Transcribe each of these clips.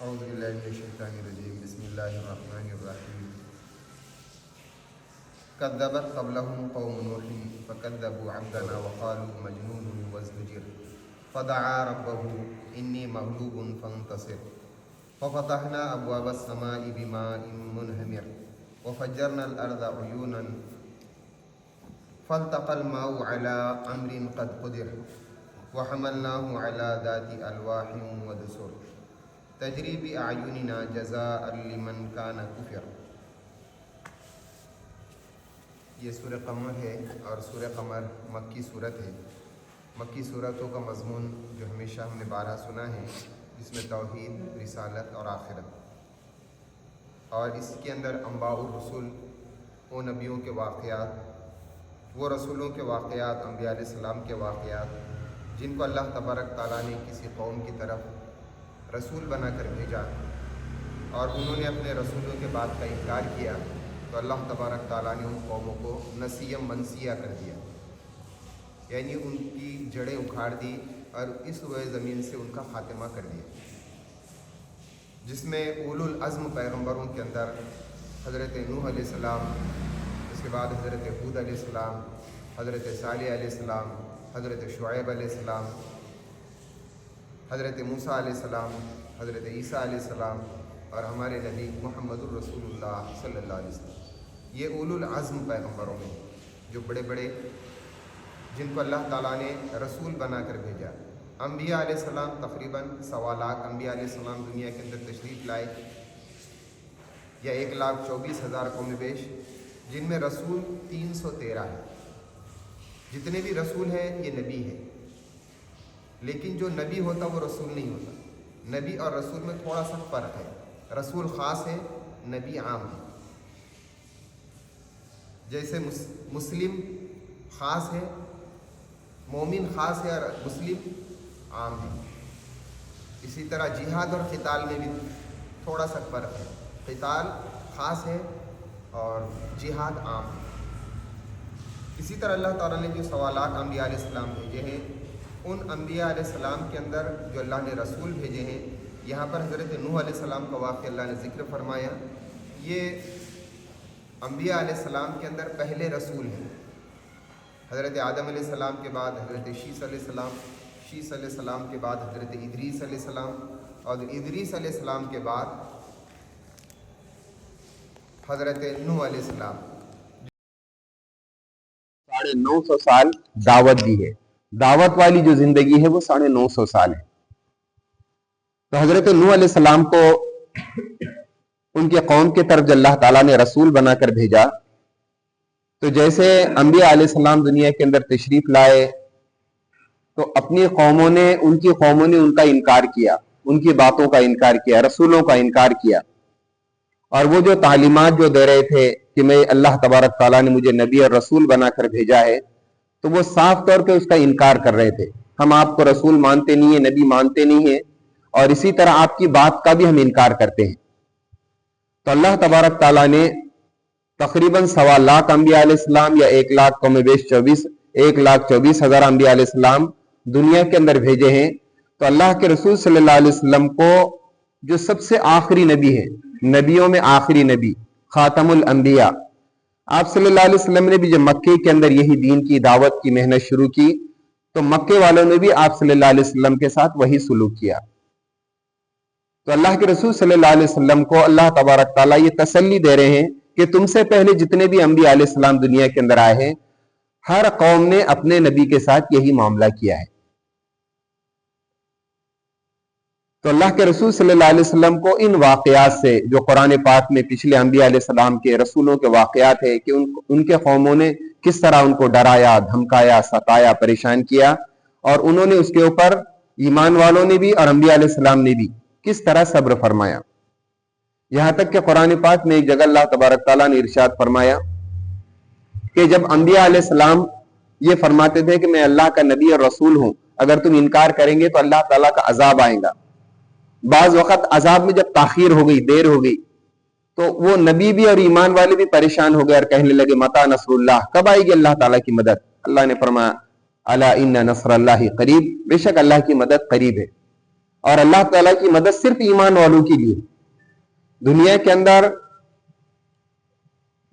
اعوذ باللہ من الشیطان الرجیم بسم اللہ الرحمن الرحیم کذبت قبلهم قوم نوح فکذبوا عبدنا وقالوا مجنون وازدجر فدعا ربه انی مغلوب فانتصر ففتحنا ابواب السماء بماء منہمر وفجرنا الارض عیونا فالتقى الماء على امر قد قدر وحملناه على ذات الواح ودسر تجری بأعیننا جزاء لمن کان کفر۔ یہ سورہ قمر ہے اور سورہ قمر مکی صورت ہے۔ مکی صورتوں کا مضمون جو ہمیشہ ہم نے بارہا سنا ہے، جس میں توحید، رسالت اور آخرت، اور اس کے اندر انباء الرسول، وہ نبیوں کے واقعات، وہ رسولوں کے واقعات، انبیاء علیہ السلام کے واقعات، جن کو اللہ تبارک تعالیٰ نے کسی قوم کی طرف رسول بنا کر بھیجا اور انہوں نے اپنے رسولوں کے بات کا انکار کیا، تو اللہ تبارک تعالیٰ نے ان قوموں کو نسیم منسیہ کر دیا، یعنی ان کی جڑیں اکھاڑ دی اور اس روئے زمین سے ان کا خاتمہ کر دیا، جس میں اولو العزم پیغمبروں کے اندر حضرت نوح علیہ السلام، اس کے بعد حضرت ہود علیہ السلام، حضرت صالح علیہ السلام، حضرت شعیب علیہ السلام، حضرت موسیٰ علیہ السلام، حضرت عیسیٰ علیہ السلام، اور ہمارے نبی محمد الرسول اللہ صلی اللہ علیہ وسلم، یہ اولو العزم پیغمبروں میں جو بڑے بڑے، جن کو اللہ تعالیٰ نے رسول بنا کر بھیجا۔ انبیاء علیہ السلام تقریباً 1.25 لاکھ انبیاء علیہ السلام دنیا کے اندر تشریف لائے، یا 1,24,000 قوم بیش، جن میں رسول 313 ہیں۔ جتنے بھی رسول ہیں یہ نبی ہے، لیکن جو نبی ہوتا وہ رسول نہیں ہوتا۔ نبی اور رسول میں تھوڑا سا فرق ہے، رسول خاص ہے، نبی عام ہے۔ جیسے مسلم خاص ہے، مومن خاص ہے، اور مسلم عام ہے۔ اسی طرح جہاد اور قتال میں بھی تھوڑا سا فرق ہے، قتال خاص ہے اور جہاد عام ہے۔ اسی طرح اللہ تعالیٰ نے جو 1.25 لاکھ انبیاء علیہ السلام بھیجے ہیں، ان انبیاء علیہ السلام کے اندر جو اللہ نے رسول بھیجے ہیں، یہاں پر حضرت نوح علیہ السلام کا واقعہ اللہ نے ذکر فرمایا، یہ انبیاء علیہ السلام کے اندر پہلے رسول ہیں۔ حضرت آدم علیہ السلام کے بعد حضرت شیس علیہ السلام، شیس علیہ السلام کے بعد حضرت ادریس علیہ السلام، اور ادریس علیہ السلام کے بعد حضرت نوح علیہ السلام۔ 950 سال دعوت دی ہے، دعوت والی جو زندگی ہے وہ 950 سال ہے۔ تو حضرت نوح علیہ السلام کو ان کے قوم کے طرف جو اللہ تعالیٰ نے رسول بنا کر بھیجا، تو جیسے انبیاء علیہ السلام دنیا کے اندر تشریف لائے تو اپنی قوموں نے، ان کی قوموں نے ان کا انکار کیا، ان کی باتوں کا انکار کیا، رسولوں کا انکار کیا، اور وہ جو تعلیمات جو دے رہے تھے کہ میں اللہ تبارک تعالیٰ نے مجھے نبی اور رسول بنا کر بھیجا ہے، تو وہ صاف طور پہ اس کا انکار کر رہے تھے۔ ہم آپ کو رسول مانتے نہیں ہیں، نبی مانتے نہیں ہیں، اور اسی طرح آپ کی بات کا بھی ہم انکار کرتے ہیں۔ تو اللہ تبارک تعالیٰ نے تقریباً 1.25 لاکھ انبیاء علیہ السلام، یا 1 لاکھ قوم بیش 1,24,000 انبیاء علیہ السلام دنیا کے اندر بھیجے ہیں۔ تو اللہ کے رسول صلی اللہ علیہ وسلم کو جو سب سے آخری نبی ہے، نبیوں میں آخری نبی، خاتم الانبیاء، آپ صلی اللہ علیہ وسلم نے بھی جب مکے کے اندر یہی دین کی دعوت کی محنت شروع کی، تو مکے والوں نے بھی آپ صلی اللہ علیہ وسلم کے ساتھ وہی سلوک کیا۔ تو اللہ کے رسول صلی اللہ علیہ وسلم کو اللہ تبارک تعالیٰ یہ تسلی دے رہے ہیں کہ تم سے پہلے جتنے بھی انبیاء علیہ السلام دنیا کے اندر آئے ہیں، ہر قوم نے اپنے نبی کے ساتھ یہی معاملہ کیا ہے۔ تو اللہ کے رسول صلی اللہ علیہ وسلم کو ان واقعات سے، جو قرآن پاک میں پچھلے انبیاء علیہ السلام کے رسولوں کے واقعات ہے کہ ان کے قوموں نے کس طرح ان کو ڈرایا، دھمکایا، ستایا، پریشان کیا، اور انہوں نے اس کے اوپر، ایمان والوں نے بھی اور انبیاء علیہ السلام نے بھی کس طرح صبر فرمایا۔ یہاں تک کہ قرآن پاک میں ایک جگہ اللہ تبارک تعالیٰ نے ارشاد فرمایا کہ جب انبیاء علیہ السلام یہ فرماتے تھے کہ میں اللہ کا نبی اور رسول ہوں، اگر تم انکار کریں گے تو اللہ تعالیٰ کا عذاب آئے گا۔ بعض وقت عذاب میں جب تاخیر ہو گئی، دیر ہو گئی، تو وہ نبی بھی اور ایمان والے بھی پریشان ہو گئے اور کہنے لگے متی نصر اللہ، کب آئے گی اللہ تعالیٰ کی مدد؟ اللہ نے فرمایا الا ان نصر اللہ قریب، بے شک اللہ کی مدد قریب ہے۔ اور اللہ تعالیٰ کی مدد صرف ایمان والوں کے لیے. دنیا کے اندر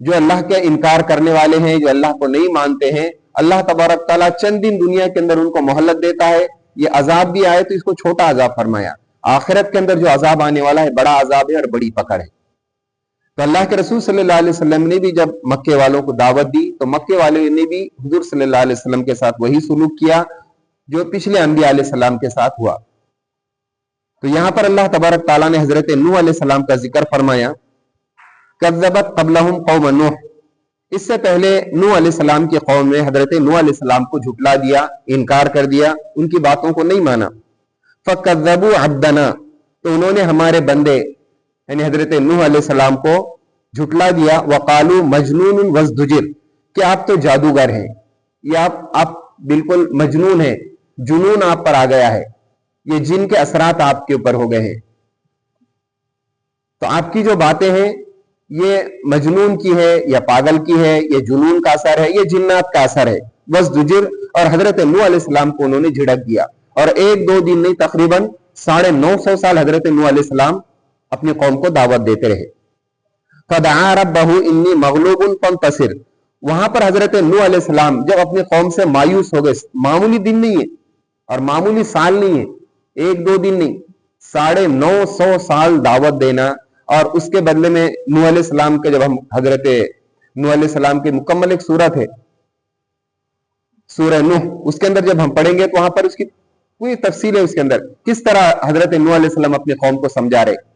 جو اللہ کے انکار کرنے والے ہیں, جو اللہ کو نہیں مانتے ہیں, اللہ تبارک تعالیٰ چند دن دنیا کے اندر ان کو مہلت دیتا ہے. یہ عذاب بھی آئے تو اس کو چھوٹا عذاب فرمایا. آخرت کے اندر جو عذاب آنے والا ہے بڑا عذاب ہے اور بڑی پکڑ ہے. تو اللہ کے رسول صلی اللہ علیہ وسلم نے بھی جب مکے والوں کو دعوت دی تو مکے والے نے بھی حضور صلی اللہ علیہ وسلم کے ساتھ وہی سلوک کیا جو پچھلے انبیاء علیہ السلام کے ساتھ ہوا. تو یہاں پر اللہ تبارک تعالیٰ نے حضرت نوح علیہ السلام کا ذکر فرمایا. کذبت قبلہم قوم نوح, اس سے پہلے نوح علیہ السلام کی قوم نے حضرت نوح علیہ السلام کو جھٹلا دیا, انکار کر دیا, ان کی باتوں کو نہیں مانا. فکذبوا عبدنا, تو انہوں نے ہمارے بندے یعنی حضرت نوح علیہ السلام کو جھٹلا دیا. وقالوا مجنون وازدجر, کہ آپ تو جادوگر ہیں, یا آپ بالکل مجنون ہیں, جنون آپ پر آ گیا ہے, یہ جن کے اثرات آپ کے اوپر ہو گئے ہیں. تو آپ کی جو باتیں ہیں یہ مجنون کی ہے یا پاگل کی ہے, یہ جنون کا اثر ہے, یہ جنات کا اثر ہے. وازدجر, اور حضرت نوح علیہ السلام کو انہوں نے جھڑک دیا. اور ایک دو دن نہیں, تقریباً 950 سال حضرت نوح علیہ السلام اپنی قوم کو دعوت دیتے رہے. فدعا ربہ انی مغلوب فانتصر, وہاں پر حضرت نوح علیہ السلام جب اپنی قوم سے مایوس ہو گئے, معمولی دن نہیں ہے اور معمولی سال نہیں ہے, ایک دو دن نہیں, 950 سال دعوت دینا, اور اس کے بدلے میں نوح علیہ السلام کے, جب ہم حضرت نوح علیہ السلام کی مکمل ایک سورت ہے سورہ نوح, اس کے اندر جب ہم پڑھیں گے تو وہاں پر اس کی پوری تفصیل ہے, اس کے اندر کس طرح حضرت نوح علیہ السلام اپنی قوم کو سمجھا رہے,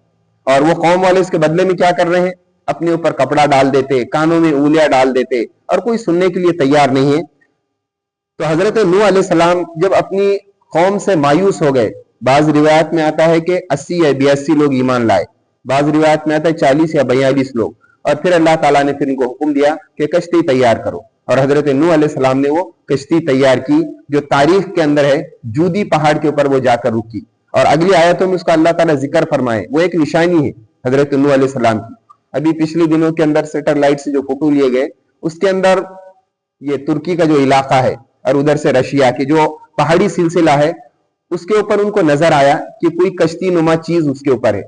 اور وہ قوم والے اس کے بدلے میں کیا کر رہے ہیں, اپنے اوپر کپڑا ڈال دیتے, کانوں میں انگلیاں ڈال دیتے, اور کوئی سننے کے لیے تیار نہیں ہے. تو حضرت نوح علیہ السلام جب اپنی قوم سے مایوس ہو گئے, بعض روایت میں آتا ہے کہ 80 یا 82 لوگ ایمان لائے, بعض روایت میں آتا ہے 40 یا 42 لوگ, اور پھر اللہ تعالیٰ نے پھر ان کو حکم دیا کہ کشتی تیار کرو, اور حضرت نوح علیہ السلام نے وہ کشتی تیار کی جو تاریخ کے اندر ہے, جودی پہاڑ کے اوپر وہ جا کر رکی, اور اگلی آیتوں میں اس کا اللہ تعالیٰ ذکر فرمائے. وہ ایک نشانی ہے حضرت نوح علیہ السلام کی. ابھی پچھلے دنوں کے اندر سیٹلائٹ سے جو فوٹو لیے گئے, اس کے اندر یہ ترکی کا جو علاقہ ہے اور ادھر سے رشیا کی جو پہاڑی سلسلہ ہے, اس کے اوپر ان کو نظر آیا کہ کوئی کشتی نما چیز اس کے اوپر ہے.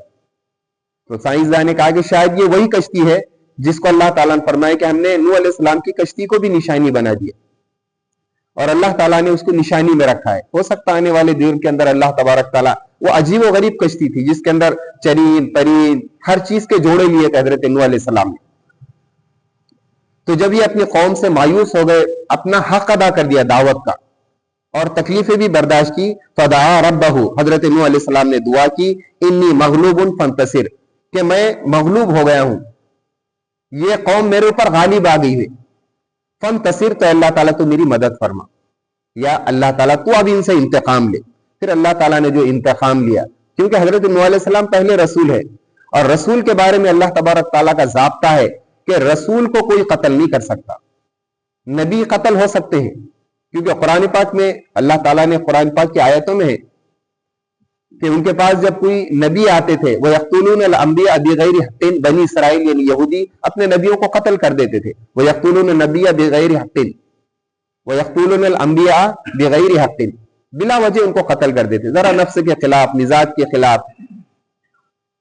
تو سائنسدان نے کہا کہ شاید یہ وہی کشتی ہے جس کو اللہ تعالیٰ نے فرمایا کہ ہم نے نوح علیہ السلام کی کشتی کو بھی نشانی بنا دیا, اور اللہ تعالیٰ نے اس کو نشانی میں رکھا ہے. ہو سکتا آنے والے دن کے اندر اللہ تبارک تعالیٰ, وہ عجیب و غریب کشتی تھی جس کے اندر چرین پرین ہر چیز کے جوڑے لیے تھے حضرت نوح علیہ السلام نے. تو جب یہ اپنی قوم سے مایوس ہو گئے, اپنا حق ادا کر دیا دعوت کا, اور تکلیفیں بھی برداشت کی. فدعا ربہ, حضرت نوح علیہ السلام نے دعا کی, انی مغلوب فانتصر, کہ میں مغلوب ہو گیا ہوں, یہ قوم میرے اوپر غالب آ گئی ہے. فانتصر, تو اللہ تعالیٰ تو میری مدد فرما, یا اللہ تعالیٰ تو اب ان سے انتقام لے. پھر اللہ تعالیٰ نے جو انتقام لیا, کیونکہ حضرت نوح علیہ السلام پہلے رسول ہے, اور رسول کے بارے میں اللہ تبارک تعالیٰ کا ضابطہ ہے کہ رسول کو کوئی قتل نہیں کر سکتا. نبی قتل ہو سکتے ہیں, کیونکہ قرآن پاک میں اللہ تعالیٰ نے قرآن پاک کی آیتوں میں ہے کہ ان کے پاس جب کوئی نبی آتے تھے, وہ یقتلون الانبیاء بغیر حق, بنی اسرائیل یعنی یہودی اپنے نبیوں کو قتل کر دیتے تھے. وہ یقتلون النبیاء بغیر حق, وہ یقتلون الانبیاء بغیر حق, بلا وجہ ان کو قتل کر دیتے, ذرا نفس کے خلاف, مزاج کے خلاف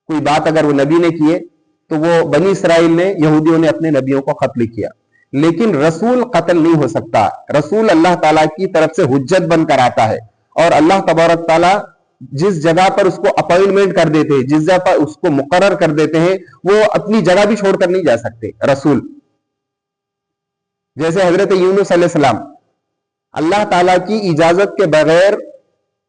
کوئی بات اگر وہ نبی نے کیے تو وہ بنی اسرائیل نے, یہودیوں نے اپنے نبیوں کو قتل کیا. لیکن رسول قتل نہیں ہو سکتا. رسول اللہ تعالیٰ کی طرف سے حجت بن کر آتا ہے, اور اللہ تبارک تعالیٰ جس جگہ پر اس کو اپوائنٹمنٹ کر دیتے ہیں, جس جگہ پر اس کو مقرر کر دیتے ہیں, وہ اپنی جگہ بھی چھوڑ کر نہیں جا سکتے رسول. جیسے حضرت یونس علیہ السلام, اللہ تعالیٰ کی اجازت کے بغیر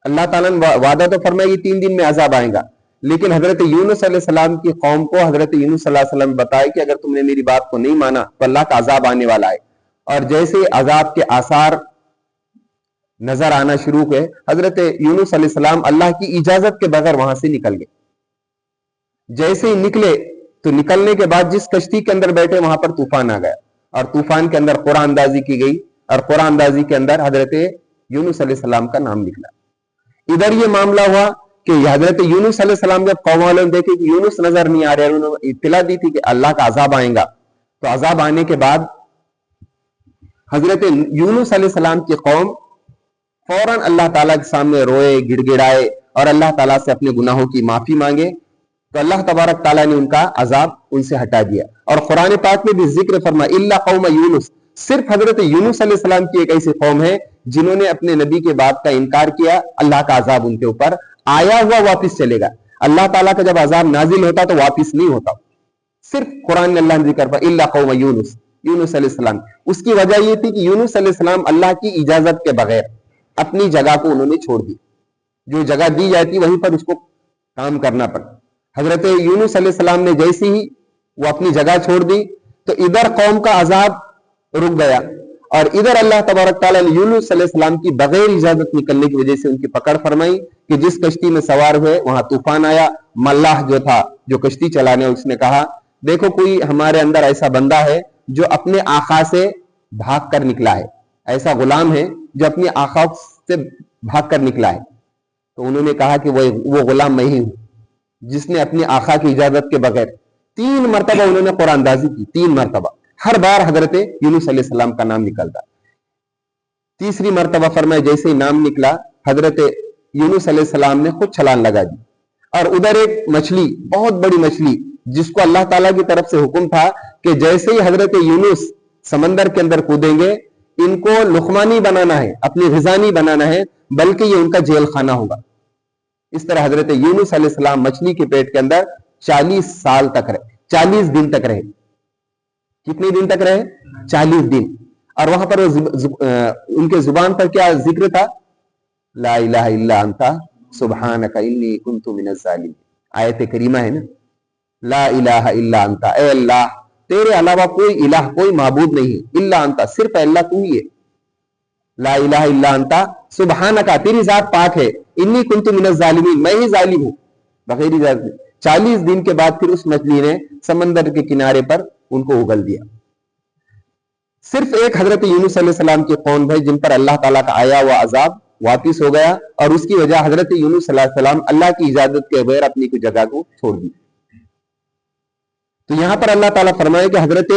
اللہ تعالیٰ نے وعدہ تو فرمایا کہ 3 دن میں عذاب آئے گا, لیکن حضرت یونس علیہ السلام کی قوم کو حضرت یونس صلی اللہ علیہ وسلم بتائے کہ اگر تم نے میری بات کو نہیں مانا تو اللہ کا عذاب آنے والا ہے. اور جیسے عذاب کے آثار نظر آنا شروع ہوئے, حضرت یونس علیہ السلام اللہ کی اجازت کے بغیر وہاں سے نکل گئے. جیسے ہی نکلے تو نکلنے کے بعد جس کشتی کے اندر بیٹھے وہاں پر طوفان آ گیا, اور طوفان کے اندر قرآن اندازی کی گئی, اور قرآن اندازی کے اندر حضرت یونس علیہ السلام کا نام نکلا. ادھر یہ معاملہ ہوا کہ حضرت یونس علیہ السلام جب قوم والوں نے دیکھے کہ یونس نظر نہیں آ رہے, انہوں نے اطلاع دی تھی کہ اللہ کا عذاب آئے گا. تو عذاب آنے کے بعد حضرت یونس علیہ السلام کی قوم فوراً اللہ تعالیٰ کے سامنے روئے, گڑ گڑائے, اور اللہ تعالیٰ سے اپنے گناہوں کی معافی مانگے تو اللہ تبارک تعالیٰ نے ان کا عذاب ان سے ہٹا دیا. اور قرآن پاک میں بھی ذکر فرمایا الا قوم یونس، صرف حضرت یونس علیہ السلام کی ایک ایسی قوم ہے جنہوں نے اپنے نبی کے بات کا انکار کیا، اللہ کا عذاب ان کے اوپر آیا ہوا واپس چلے گا. اللہ تعالیٰ کا جب عذاب نازل ہوتا تو واپس نہیں ہوتا. صرف قرآن میں اللہ نے ذکر فرمایا الا قوم یونس، یونس علیہ السلام. اس کی وجہ یہ تھی کہ یونس علیہ السلام اللہ کی اجازت کے بغیر اپنی جگہ کو انہوں نے چھوڑ دی. جو جگہ دی جاتی وہیں پر اس کو کام کرنا پڑا. حضرت یونس علیہ السلام نے جیسی ہی وہ اپنی جگہ چھوڑ دی تو ادھر قوم کا عذاب رک گیا، اور ادھر اللہ تبارک تعالیٰ نے یونس علیہ السلام کی بغیر اجازت نکلنے کی وجہ سے ان کی پکڑ فرمائی کہ جس کشتی میں سوار ہوئے وہاں طوفان آیا. ملاح جو تھا، جو کشتی چلانے، اس نے کہا دیکھو کوئی ہمارے اندر ایسا بندہ ہے جو اپنے آقا سے بھاگ کر نکلا ہے، ایسا غلام ہے جو اپنے آقا سے بھاگ کر نکلا ہے. تو انہوں نے کہا کہ وہ غلام میں ہی ہوں جس نے اپنے آقا کی اجازت کے بغیر 3 مرتبہ انہوں نے قرآن اندازی کی. 3 مرتبہ ہر بار حضرت یونس علیہ السلام کا نام نکلتا. تیسری مرتبہ فرمایا جیسے ہی نام نکلا حضرت یونس علیہ السلام نے خود چھلانگ لگا دی. اور ادھر ایک مچھلی، بہت بڑی مچھلی، جس کو اللہ تعالیٰ کی طرف سے حکم تھا کہ جیسے ہی حضرت یونس سمندر کے اندر کودیں گے ان کو لقمہ نہیں بنانا ہے، اپنی غذا نہیں بنانا ہے، بلکہ یہ ان کا جیل خانہ ہوگا. اس طرح حضرت یونس علیہ السلام مچھلی کے پیٹ کے اندر 40 سال تک رہے، 40 دن تک رہے. کتنے دن تک رہے؟ 40 دن. اور وہاں پر ان کے زبان پر کیا ذکر تھا؟ لا الہ الا انت سبحانک انی کنت من الظالمین. آیت کریمہ ہے نا، لا الہ الا انت، اے اللہ تیرے علاوہ کوئی الہ، کوئی معبود نہیں، الا انت، صرف اللہ تو ہی ہے. لا الہ الا انت سبحانک، تیری ذات پاک ہے، انی کنت من الظالمین، میں ہی ظالم ہوں، بغیر اجازت. 40 دن کے بعد پھر اس مچھلی نے سمندر کے کنارے پر ان کو اگل دیا. صرف ایک حضرت یونس علیہ السلام کی قوم ہے جن پر اللہ تعالیٰ کا آیا ہوا عذاب واپس ہو گیا، اور اس کی وجہ حضرت یونس علیہ السلام اللہ کی اجازت کے بغیر اپنی کوئی جگہ کو چھوڑ دی. تو یہاں پر اللہ تعالیٰ فرمائے کہ حضرت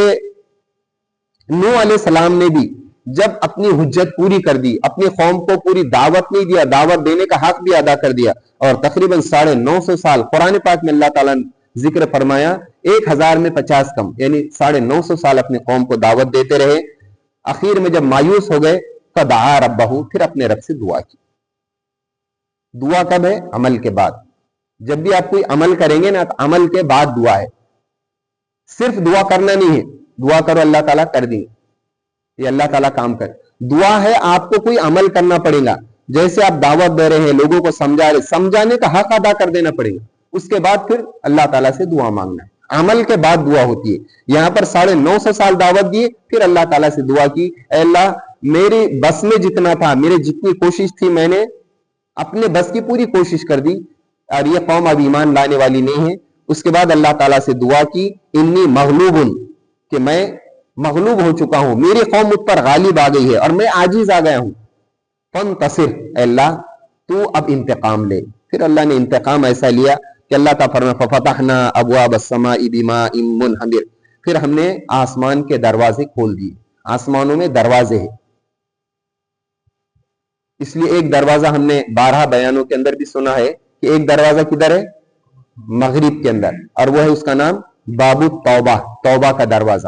نوح علیہ السلام نے بھی جب اپنی حجت پوری کر دی، اپنی قوم کو پوری دعوت نہیں دیا، دعوت دینے کا حق بھی ادا کر دیا، اور تقریباً 950 سال قرآن پاک میں اللہ تعالیٰ نے ذکر فرمایا 1000 میں 50 کم، یعنی 950 سال اپنی قوم کو دعوت دیتے رہے. اخیر میں جب مایوس ہو گئے فدعا ربہ، پھر اپنے رب سے دعا کی. دعا کب ہے؟ عمل کے بعد. جب بھی آپ کوئی عمل کریں گے نا تو عمل کے بعد دعا ہے، صرف دعا کرنا نہیں ہے. دعا کرو اللہ تعالیٰ کر دیں گے، یہ اللہ تعالیٰ کام کرے. دعا ہے آپ کو کوئی عمل کرنا پڑے گا. جیسے آپ دعوت دے رہے ہیں، لوگوں کو سمجھا رہے، سمجھانے کا حق ادا کر دینا پڑے گا. اس کے بعد پھر اللہ تعالیٰ سے دعا مانگنا ہے. عمل کے بعد دعا ہوتی ہے. یہاں پر 950 سال دعوت دیے، پھر اللہ تعالیٰ سے دعا کی، اے اللہ میری بس میں جتنا تھا، میرے جتنی کوشش تھی، میں نے اپنے بس کی پوری کوشش کر دی، اور یہ قوم اب ایمان لانے والی نہیں ہے. اس کے بعد اللہ تعالیٰ سے دعا کی، انی مغلوب، کہ میں مغلوب ہو چکا ہوں، میری قوم مجھ پر غالب آ گئی ہے اور میں عاجز آ گیا ہوں. فانتصر، اے اللہ تو اب انتقام لے. پھر اللہ نے انتقام ایسا لیا کہ اللہ تعالیٰ فرمایا ففتحنا ابواب السماء بماء منہمر، پھر ہم نے آسمان کے دروازے کھول دیے. آسمانوں میں دروازے ہیں، اس لیے ایک دروازہ ہم نے 12 بیانوں کے اندر بھی سنا ہے کہ ایک دروازہ کدھر ہے؟ مغرب کے اندر، اور وہ ہے اس کا نام باب التوبہ، توبہ کا دروازہ.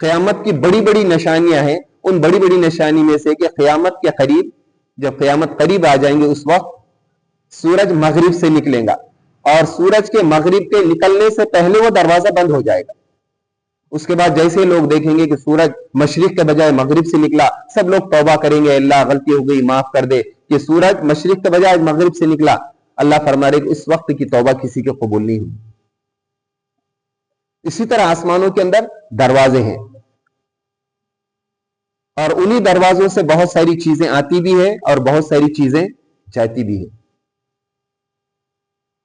قیامت کی بڑی بڑی نشانیاں ہیں. ان بڑی بڑی نشانی میں سے کہ قیامت کے قریب، جب قیامت قریب آ جائیں گے اس وقت سورج مغرب سے نکلے گا، اور سورج کے مغرب کے نکلنے سے پہلے وہ دروازہ بند ہو جائے گا. اس کے بعد جیسے لوگ دیکھیں گے کہ سورج مشرق کے بجائے مغرب سے نکلا، سب لوگ توبہ کریں گے، اللہ غلطی ہو گئی معاف کر دے، کہ سورج مشرق کے بجائے مغرب سے نکلا. اللہ فرما رہے کہ اس وقت کی توبہ کسی کے قبول نہیں ہوئی. اسی طرح آسمانوں کے اندر دروازے ہیں، اور انہی دروازوں سے بہت ساری چیزیں آتی بھی ہیں اور بہت ساری چیزیں جاتی بھی ہیں.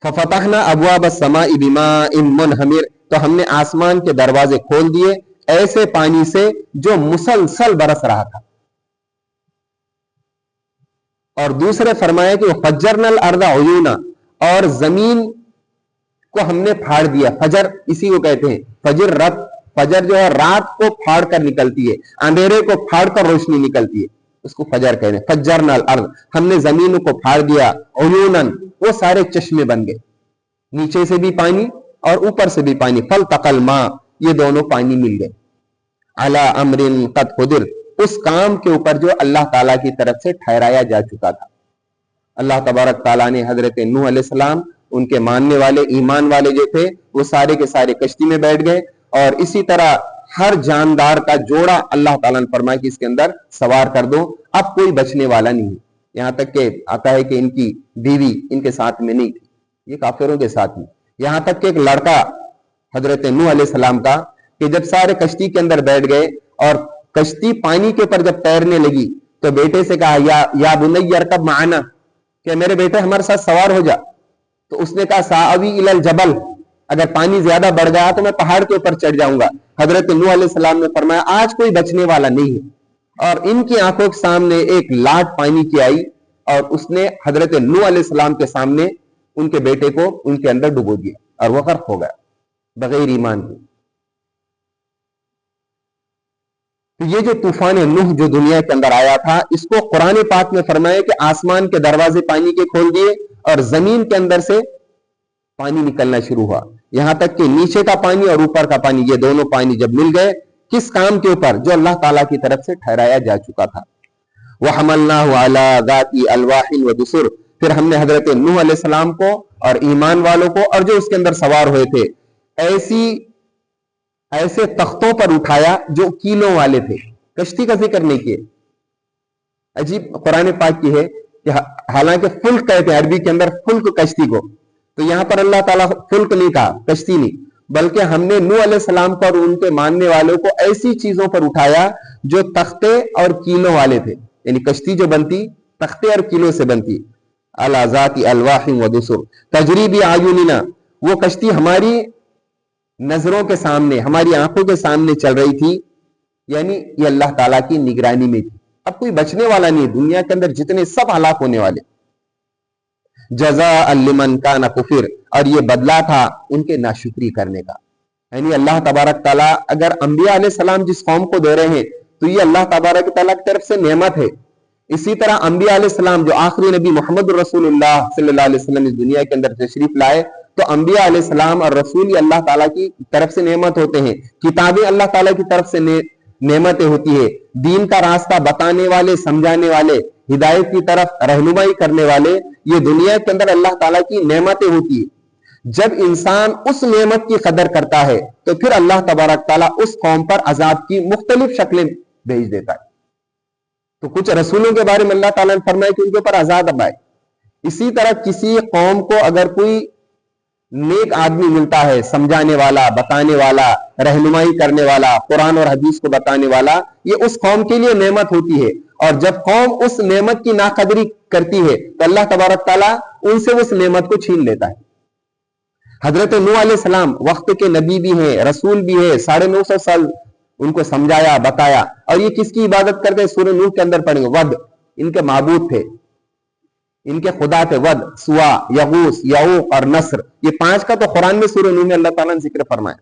ففتحنا ابواب السماء بماء منہمر، تو ہم نے آسمان کے دروازے کھول دیے ایسے پانی سے جو مسلسل برس رہا تھا. اور دوسرے فرمایا کہ فجرنا الارض عیونا، اور زمین کو ہم نے پھاڑ دیا. فجر اسی کو کہتے ہیں، فجر رات، فجر جو ہے رات کو پھاڑ کر نکلتی ہے، اندھیرے کو پھاڑ کر روشنی نکلتی ہے. اس کو فجر کہتے ہیں. فجرنا الارض, ہم نے زمین کو پھاڑ دیا. عیوناً, وہ سارے چشمے بن گئے, نیچے سے بھی پانی اور اوپر سے بھی پانی. فالتقى الماء, یہ دونوں پانی مل گئے. علی امر قد قدر, اس کام کے اوپر جو اللہ تعالیٰ کی طرف سے ٹھہرایا جا چکا تھا. اللہ تبارک تعالیٰ نے حضرت نوح علیہ السلام, ان کے ماننے والے ایمان والے جو تھے وہ سارے کے سارے کشتی میں بیٹھ گئے, اور اسی طرح ہر جاندار کا جوڑا اللہ تعالیٰ نے فرمایا کہ اس کے اندر سوار کر دو, اب کوئی بچنے والا نہیں ہے. یہاں تک کہ آتا ہے کہ ان کی بیوی ان کے ساتھ میں نہیں تھی, یہ کافروں کے ساتھ میں. یہاں تک کہ ایک لڑکا حضرت نوح علیہ السلام کا, کہ جب سارے کشتی کے اندر بیٹھ گئے اور کشتی پانی کے اوپر جب تیرنے لگی تو بیٹے سے کہا یا بنی ارکب معنا, کہ میرے بیٹے ہمارے ساتھ سوار ہو جا. تو اس نے کہا ساوی الی الجبل, اگر پانی زیادہ بڑھ گیا تو میں پہاڑ کے اوپر چڑھ جاؤں گا. حضرت نوح علیہ السلام نے فرمایا آج کوئی بچنے والا نہیں ہے. اور ان کی آنکھوں کے سامنے ایک لاٹ پانی کی آئی, اور اس نے حضرت نوح علیہ السلام کے سامنے ان کے بیٹے کو ان کے اندر ڈبو دیا, اور وہ غرق ہو گیا بغیر ایمان کے. تو یہ جو طوفان نوح جو دنیا کے اندر آیا تھا, اس کو قرآن پاک میں فرمایا کہ آسمان کے دروازے پانی کے کھول دیے اور زمین کے اندر سے پانی نکلنا شروع ہوا, یہاں تک کہ نیچے کا پانی اور اوپر کا پانی, یہ دونوں پانی جب مل گئے کس کام کے اوپر, جو اللہ تعالیٰ کی طرف سے ٹھہرایا جا چکا تھا. وَحَمَلْنَاهُ عَلَى ذَاتِ أَلْوَاحٍ وَدُسُرٍ, پھر ہم نے حضرت نوح علیہ السلام کو اور ایمان والوں کو اور جو اس کے اندر سوار ہوئے تھے ایسے تختوں پر اٹھایا جو کیلوں والے تھے. کشتی کا ذکر نہیں کیے. عجیب قرآن پاک کی ہے کہ حالانکہ فلک کہتے ہیں عربی کے اندر فلک کشتی کو, تو یہاں پر اللہ تعالیٰ فلک نہیں کہا, کشتی نہیں, بلکہ ہم نے نوح علیہ السلام کو اور ان کے ماننے والوں کو ایسی چیزوں پر اٹھایا جو تختے اور کیلوں والے تھے. یعنی کشتی جو بنتی تختے اور کیلوں سے بنتی. علی ذات الواح ودسر تجری باعیننا, وہ کشتی ہماری نظروں کے سامنے, ہماری آنکھوں کے سامنے چل رہی تھی, یعنی یہ اللہ تعالیٰ کی نگرانی میں تھی. اب کوئی بچنے والا نہیں, دنیا کے اندر جتنے سب ہلاک ہونے والے. جزاء لمن کان کفر, اور یہ بدلہ تھا ان کے ناشکری کرنے کا. یعنی اللہ تبارک تعالیٰ اگر انبیاء علیہ السلام جس قوم کو دے رہے ہیں تو یہ اللہ تبارک تعالیٰ کی طرف سے نعمت ہے. اسی طرح انبیاء علیہ السلام جو آخری نبی محمد رسول اللہ صلی اللہ علیہ وسلم اس دنیا کے اندر تشریف لائے, تو انبیاء علیہ السلام اور رسول یہ اللہ تعالیٰ کی طرف سے نعمت ہوتے ہیں. کتابیں اللہ تعالیٰ کی طرف سے نعمتیں ہوتی ہے. دین کا راستہ بتانے والے, سمجھانے والے, ہدایت کی طرف رہنمائی کرنے والے, یہ دنیا کے اندر اللہ تعالیٰ کی نعمتیں ہوتی ہے. جب انسان اس نعمت کی قدر کرتا ہے تو پھر اللہ تبارک تعالیٰ اس قوم پر عذاب کی مختلف شکلیں بھیج دیتا ہے. تو کچھ رسولوں کے بارے میں اللہ تعالیٰ نے فرمایا کہ ان کے اوپر عذاب آئے. اسی طرح کسی قوم کو اگر کوئی نیک آدمی ملتا ہے, سمجھانے والا, بتانے والا, رہنمائی کرنے والا, قرآن اور حدیث کو بتانے والا, یہ اس قوم کے لیے نعمت ہوتی ہے. اور جب قوم اس نعمت کی ناقدری کرتی ہے تو اللہ تبارک تعالیٰ ان سے اس نعمت کو چھین لیتا ہے. حضرت نوح علیہ السلام وقت کے نبی بھی ہیں, رسول بھی ہے, 950 سال ان کو سمجھایا, بتایا. اور یہ کس کی عبادت کرتے ہیں, سورہ نوح کے اندر پڑھیں گے, ود ان کے معبود تھے, ان کے خدا تھے. ود, سوا, یغوث, یعوق اور نصر, یہ 5 کا تو قرآن میں سورہ نوح میں اللہ تعالیٰ نے ذکر فرمایا.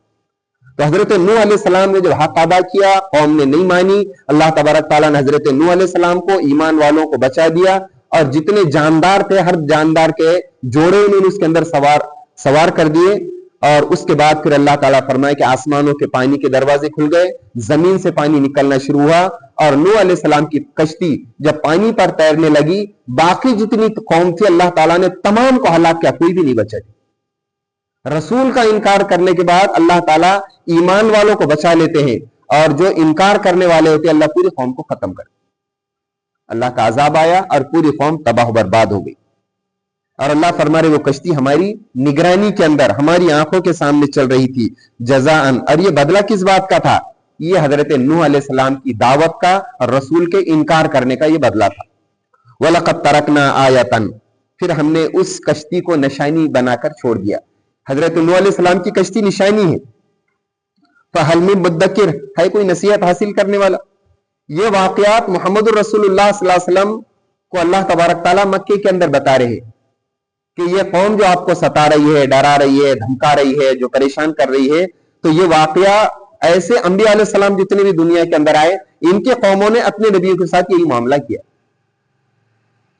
تو حضرت نوح علیہ السلام نے جو حق ادا کیا, قوم نے نہیں مانی, اللہ تبارک تعالیٰ نے حضرت نوح علیہ السلام کو, ایمان والوں کو بچا دیا, اور جتنے جاندار تھے ہر جاندار کے جوڑے انہوں نے اس کے اندر سوار کر دیے. اور اس کے بعد پھر اللہ تعالیٰ فرمائے کہ آسمانوں کے پانی کے دروازے کھل گئے, زمین سے پانی نکلنا شروع ہوا, اور نوح علیہ السلام کی کشتی جب پانی پر تیرنے لگی, باقی جتنی قوم تھی اللہ تعالیٰ نے تمام کو ہلاک کیا, کوئی بھی نہیں بچا. رسول کا انکار کرنے کے بعد اللہ تعالیٰ ایمان والوں کو بچا لیتے ہیں, اور جو انکار کرنے والے ہوتے ہیں اللہ پوری قوم کو ختم کر. اللہ کا عذاب آیا اور پوری قوم تباہ و برباد ہو گئی. اور اللہ فرما رہے وہ کشتی ہماری نگرانی کے اندر ہماری آنکھوں کے سامنے چل رہی تھی. جزاءن, اور یہ بدلہ کس بات کا تھا, یہ حضرت نوح علیہ السلام کی دعوت کا اور رسول کے انکار کرنے کا یہ بدلہ تھا. وَلَقَدْ تَرَكْنَا آیَةً, پھر ہم نے اس کشتی کو نشانی بنا کر چھوڑ دیا. حضرت نوح علیہ السلام کی کشتی نشانی ہے. فَهَلْ مِن مُدَّكِرٍ, ہے کوئی نصیحت حاصل کرنے والا. یہ واقعات محمد الرسول اللہ صلی اللہ علیہ وسلم کو اللہ تبارک تعالیٰ مکے کے اندر بتا رہے ہیں کہ یہ قوم جو آپ کو ستا رہی ہے, ڈرا رہی ہے, دھمکا رہی ہے, جو پریشان کر رہی ہے, تو یہ واقعہ ایسے انبیاء علیہ السلام جتنے بھی دنیا کے اندر آئے ان کی قوموں نے اپنے نبیوں کے ساتھ یہی معاملہ کیا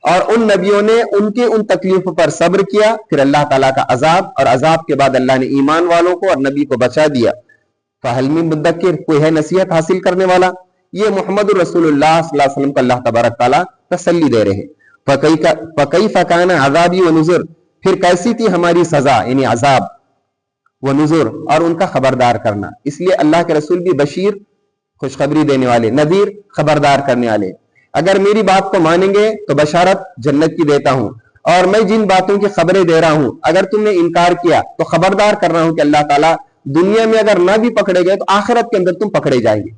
اور ان نبیوں نے ان کے ان تکلیفوں پر صبر کیا، پھر اللہ تعالیٰ کا عذاب، اور عذاب کے بعد اللہ نے ایمان والوں کو اور نبی کو بچا دیا۔ فہل من مدکر، کوئی ہے نصیحت حاصل کرنے والا؟ یہ محمد الرسول اللہ صلی اللہ علیہ وسلم کو اللہ تبارک تعالیٰ تسلی دے رہے ہیں۔ فَكَيْفَ كَانَ عَذَابِي وَنُذُرْ، پھر کیسی تھی ہماری سزا، یعنی عذاب، ونذر، اور ان کا خبردار کرنا۔ اس لیے اللہ کے رسول بھی بشیر، خوشخبری دینے والے، نذیر، خبردار کرنے والے۔ اگر میری بات کو مانیں گے تو بشارت جنت کی دیتا ہوں، اور میں جن باتوں کی خبریں دے رہا ہوں اگر تم نے انکار کیا تو خبردار کر رہا ہوں کہ اللہ تعالیٰ دنیا میں اگر نہ بھی پکڑے گئے تو آخرت کے اندر تم پکڑے جائیں گے۔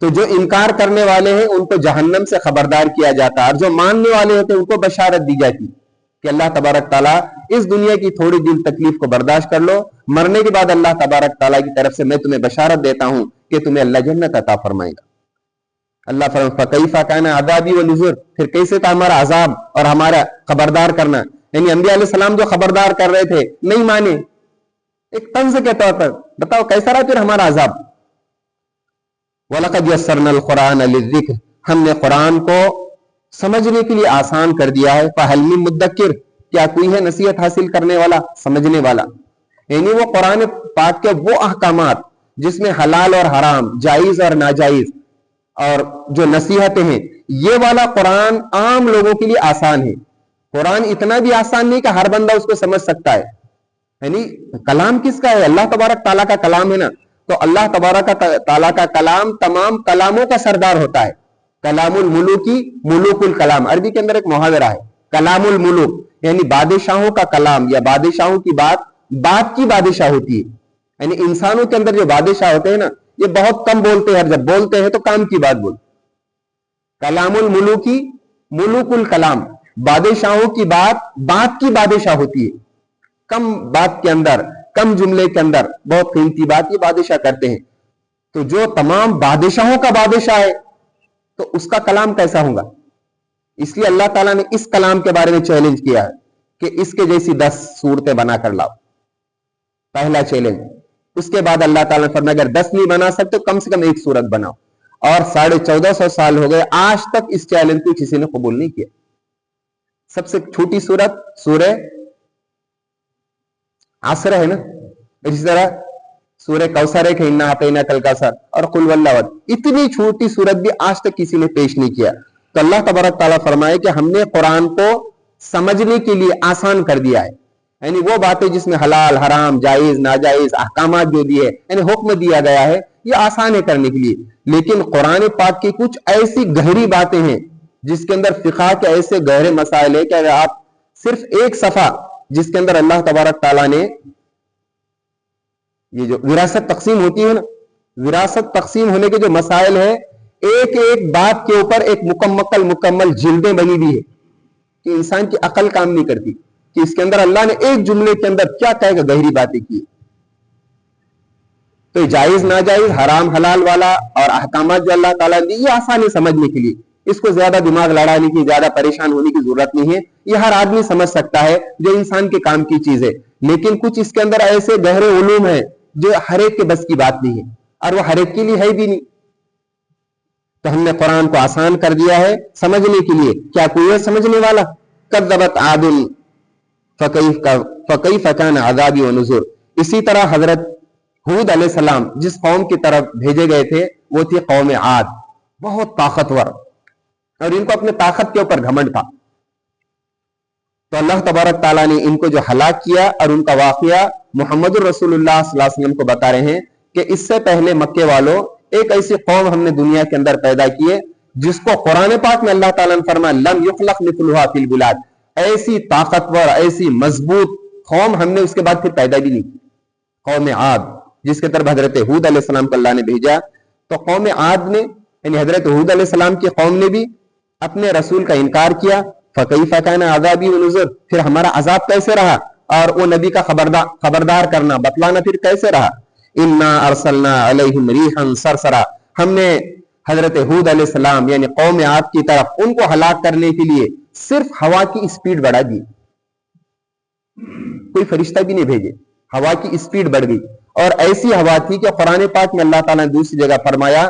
تو جو انکار کرنے والے ہیں ان کو جہنم سے خبردار کیا جاتا، اور جو ماننے والے ہوتے ہیں ان کو بشارت دی جاتی کہ اللہ تبارک تعالیٰ اس دنیا کی تھوڑی دن تکلیف کو برداشت کر لو، مرنے کے بعد اللہ تبارک تعالیٰ کی طرف سے میں تمہیں بشارت دیتا ہوں کہ تمہیں اللہ جنت عطا فرمائے گا۔ اللہ فرمائے فَكَيْفَ كَانَ عَذَابِي وَنُذُرْ، پھر کیسے تھا ہمارا عذاب اور ہمارا خبردار کرنا۔ یعنی انبیاء علیہ السلام جو خبردار کر رہے تھے نہیں مانے، ایک طنز کے طور پر بتاؤ کیسا رہا پھر ہمارا عذاب۔ وَلَقَدْ يَسَّرْنَا الْقُرْآنَ لِلذِّكْرِ، ہم نے قرآن کو سمجھنے کے لیے آسان کر دیا ہے۔ فَهَلْ مِن مُدَّكِرٍ، کیا کوئی ہے نصیحت حاصل کرنے والا، سمجھنے والا؟ یعنی وہ قرآن پاک کے وہ احکامات جس میں حلال اور حرام، جائز اور ناجائز، اور جو نصیحتیں ہیں، یہ والا قرآن عام لوگوں کے لیے آسان ہے۔ قرآن اتنا بھی آسان نہیں کہ ہر بندہ اس کو سمجھ سکتا ہے۔ یعنی کلام کس کا ہے؟ اللہ تبارک تعالیٰ کا کلام ہے نا، تو اللہ تبارک تعالیٰ کا کلام تمام کلاموں کا سردار ہوتا ہے۔ کلام الملوکی ملوک الکلام، عربی کے اندر ایک محاورہ ہے، کلام الملوک، یعنی بادشاہوں کا کلام یا بادشاہوں کی بات کی بادشاہ ہوتی ہے۔ یعنی انسانوں کے اندر جو بادشاہ ہوتے ہیں نا، یہ بہت کم بولتے ہیں، جب بولتے ہیں تو کام کی بات بولتے۔ کلام الملوکی ملوک الکلام، بادشاہوں کی بات کی بادشاہ ہوتی ہے، کم بات کے اندر، کم جملے کے اندر بہت قیمتی بات یہ بادشاہ کرتے ہیں۔ تو جو تمام بادشاہوں کا بادشاہ ہے تو اس کا کلام کیسا ہوگا؟ اس لیے اللہ تعالیٰ نے اس کلام کے بارے میں چیلنج کیا ہے کہ اس کے جیسی 10 صورتیں بنا کر لاؤ، پہلا چیلنج۔ اس کے بعد اللہ تعالیٰ نے فرمایا اگر 10 نہیں بنا سکتے تو کم سے کم ایک صورت بناؤ، اور 1450 سال ہو گئے آج تک اس چیلنج کو کسی نے قبول نہیں کیا۔ سب سے چھوٹی صورت سورہ عصر ہے نا، اسی طرح سورہ کوثر ہے کہ انا اعطیناک الکوثر، اور قل واللہ احد، اتنی چھوٹی صورت بھی آج تک کسی نے پیش نہیں کیا۔ تو اللہ تبارک تعالیٰ فرمائے کہ ہم نے قرآن کو سمجھنے کے لیے آسان کر دیا ہے، یعنی وہ باتیں جس میں حلال حرام جائز ناجائز احکامات جو دیے، یعنی حکم دیا گیا ہے، یہ آسان ہے کرنے کے لیے۔ لیکن قرآن پاک کی کچھ ایسی گہری باتیں ہیں جس کے اندر فقہ کے ایسے گہرے مسائل ہے کہ اگر آپ صرف ایک صفحہ جس کے اندر اللہ تبارک تعالیٰ نے یہ جو وراثت تقسیم ہوتی ہے نا، وراثت تقسیم ہونے کے جو مسائل ہیں، ایک ایک بات کے اوپر ایک مکمل جلدیں بنی ہوئی ہے کہ انسان کی عقل کام نہیں کرتی کہ اس کے اندر اللہ نے ایک جملے کے اندر کیا کہے گا، گہری باتیں کی۔ تو جائز ناجائز حرام حلال والا اور احکامات جو اللہ تعالیٰ نے یہ آسان ہے سمجھنے کے لیے، اس کو زیادہ دماغ لڑانے کی، زیادہ پریشان ہونے کی ضرورت نہیں ہے، یہ ہر آدمی سمجھ سکتا ہے جو انسان کے کام کی چیز ہے۔ لیکن کچھ اس کے اندر ایسے گہرے علوم ہیں جو ہر ایک کے بس کی بات نہیں ہے، اور وہ ہر ایک کے لیے ہے بھی نہیں۔ تو ہم نے قرآن کو آسان کر دیا ہے سمجھنے کے لیے۔ کیا کوئی ہے سمجھنے والا؟ کذبت عاد فکیف کان عذابی ونذر، اسی طرح حضرت ہود علیہ السلام جس قوم کی طرف بھیجے گئے تھے وہ تھی قوم عاد، بہت طاقتور، اور ان کو اپنے طاقت کے اوپر گھمنڈ تھا۔ تو اللہ تبارک تعالیٰ نے ان کو جو ہلاک کیا، اور ان کا واقعہ محمد الرسول اللہ صلی اللہ علیہ وسلم کو بتا رہے ہیں کہ اس سے پہلے مکے والوں ایک ایسی قوم ہم نے دنیا کے اندر پیدا کیے جس کو قرآن پاک میں اللہ تعالیٰ نے فرمایا لم یخلق مثلھا فی البلاد، ایسی طاقتور ایسی مضبوط قوم ہم نے اس کے بعد پھر پیدا بھی نہیں کی۔ قوم عاد جس کے طرف حضرت ہود علیہ السلام کو اللہ نے بھیجا، تو قوم عاد نے یعنی حضرت ہود علیہ السلام کی قوم نے بھی اپنے رسول کا انکار کیا۔ فکیف کان عذابی ونذر، پھر ہمارا عذاب کیسے رہا، اور وہ نبی کا خبردار کرنا بتلانا پھر کیسے رہا۔ انا ارسلنا علیہم ریحا صرصرا، ہم نے حضرت ہود علیہ السلام یعنی قوم عاد کی طرف ان کو ہلاک کرنے کے لیے صرف ہوا کی اسپیڈ بڑھا دی، کوئی فرشتہ بھی نہیں بھیجے، ہوا کی اسپیڈ بڑھ گئی، اور ایسی ہوا تھی کہ قرآن پاک میں اللہ تعالیٰ نے دوسری جگہ فرمایا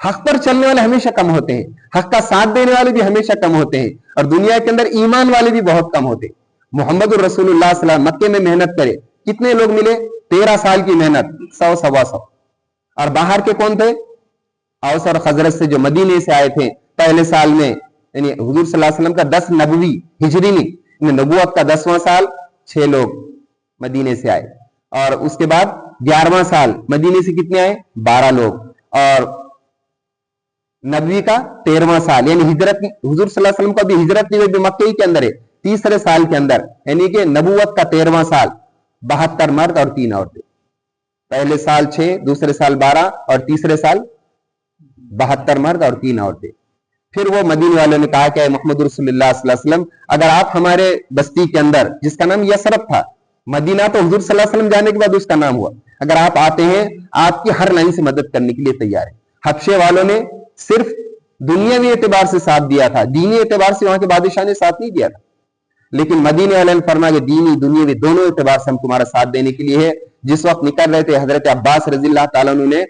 حق پر چلنے والے ہمیشہ کم ہوتے ہیں, حق کا ساتھ دینے والے بھی ہمیشہ کم ہوتے ہیں, اور دنیا کے اندر ایمان والے بھی بہت کم ہوتے ہیں. محمد الرسول اللہ صلی اللہ علیہ وسلم مکے میں محنت کرے, کتنے لوگ ملے؟ 13 سال کی محنت, 100 سوا 100. اور باہر کے کون تھے؟ اوس اور خزرج سے جو مدینے سے آئے تھے پہلے سال میں, یعنی حضور صلی اللہ علیہ وسلم کا 10 نبوی ہجری نہیں, نبوت کا 10واں سال 6 لوگ مدینے سے آئے, اور اس کے بعد 11واں سال مدینے سے کتنے آئے؟ 12 لوگ, اور نبوی کا 13واں سال, یعنی ہجرت حضور صلی اللہ علیہ وسلم کو ابھی ہجرت نہیں ہوئی, مکے کے اندر ہے, تیسرے سال کے اندر, یعنی کہ نبوت کا 13واں سال, 72 مرد اور 3 عورتیں. پہلے سال 6, دوسرے سال 12 اور تیسرے سال 72 مرد اور 3 عورتیں. پھر وہ مدینے والوں نے کہا کہ محمد رسول اللہ صلی اللہ علیہ وسلم, اگر آپ ہمارے بستی کے اندر, جس کا نام یثرب تھا, مدینہ تو حضور صلی اللہ علیہ وسلم جانے کے بعد اس کا نام ہوا, اگر آپ آتے ہیں آپ کی ہر لائن سے مدد کرنے کے لیے تیار ہے. حبشے والوں نے صرف دنیاوی اعتبار سے ساتھ دیا تھا, دینی اعتبار سے وہاں کے بادشاہ نے ساتھ نہیں دیا تھا, لیکن مدینے والوں نے فرمایا کہ دینی دنیاوی دونوں اعتبار سے ہم تمہارا ساتھ دینے کے لیے ہے. جس وقت نکل رہے تھے حضرت عباس رضی اللہ تعالیٰ عنہ نے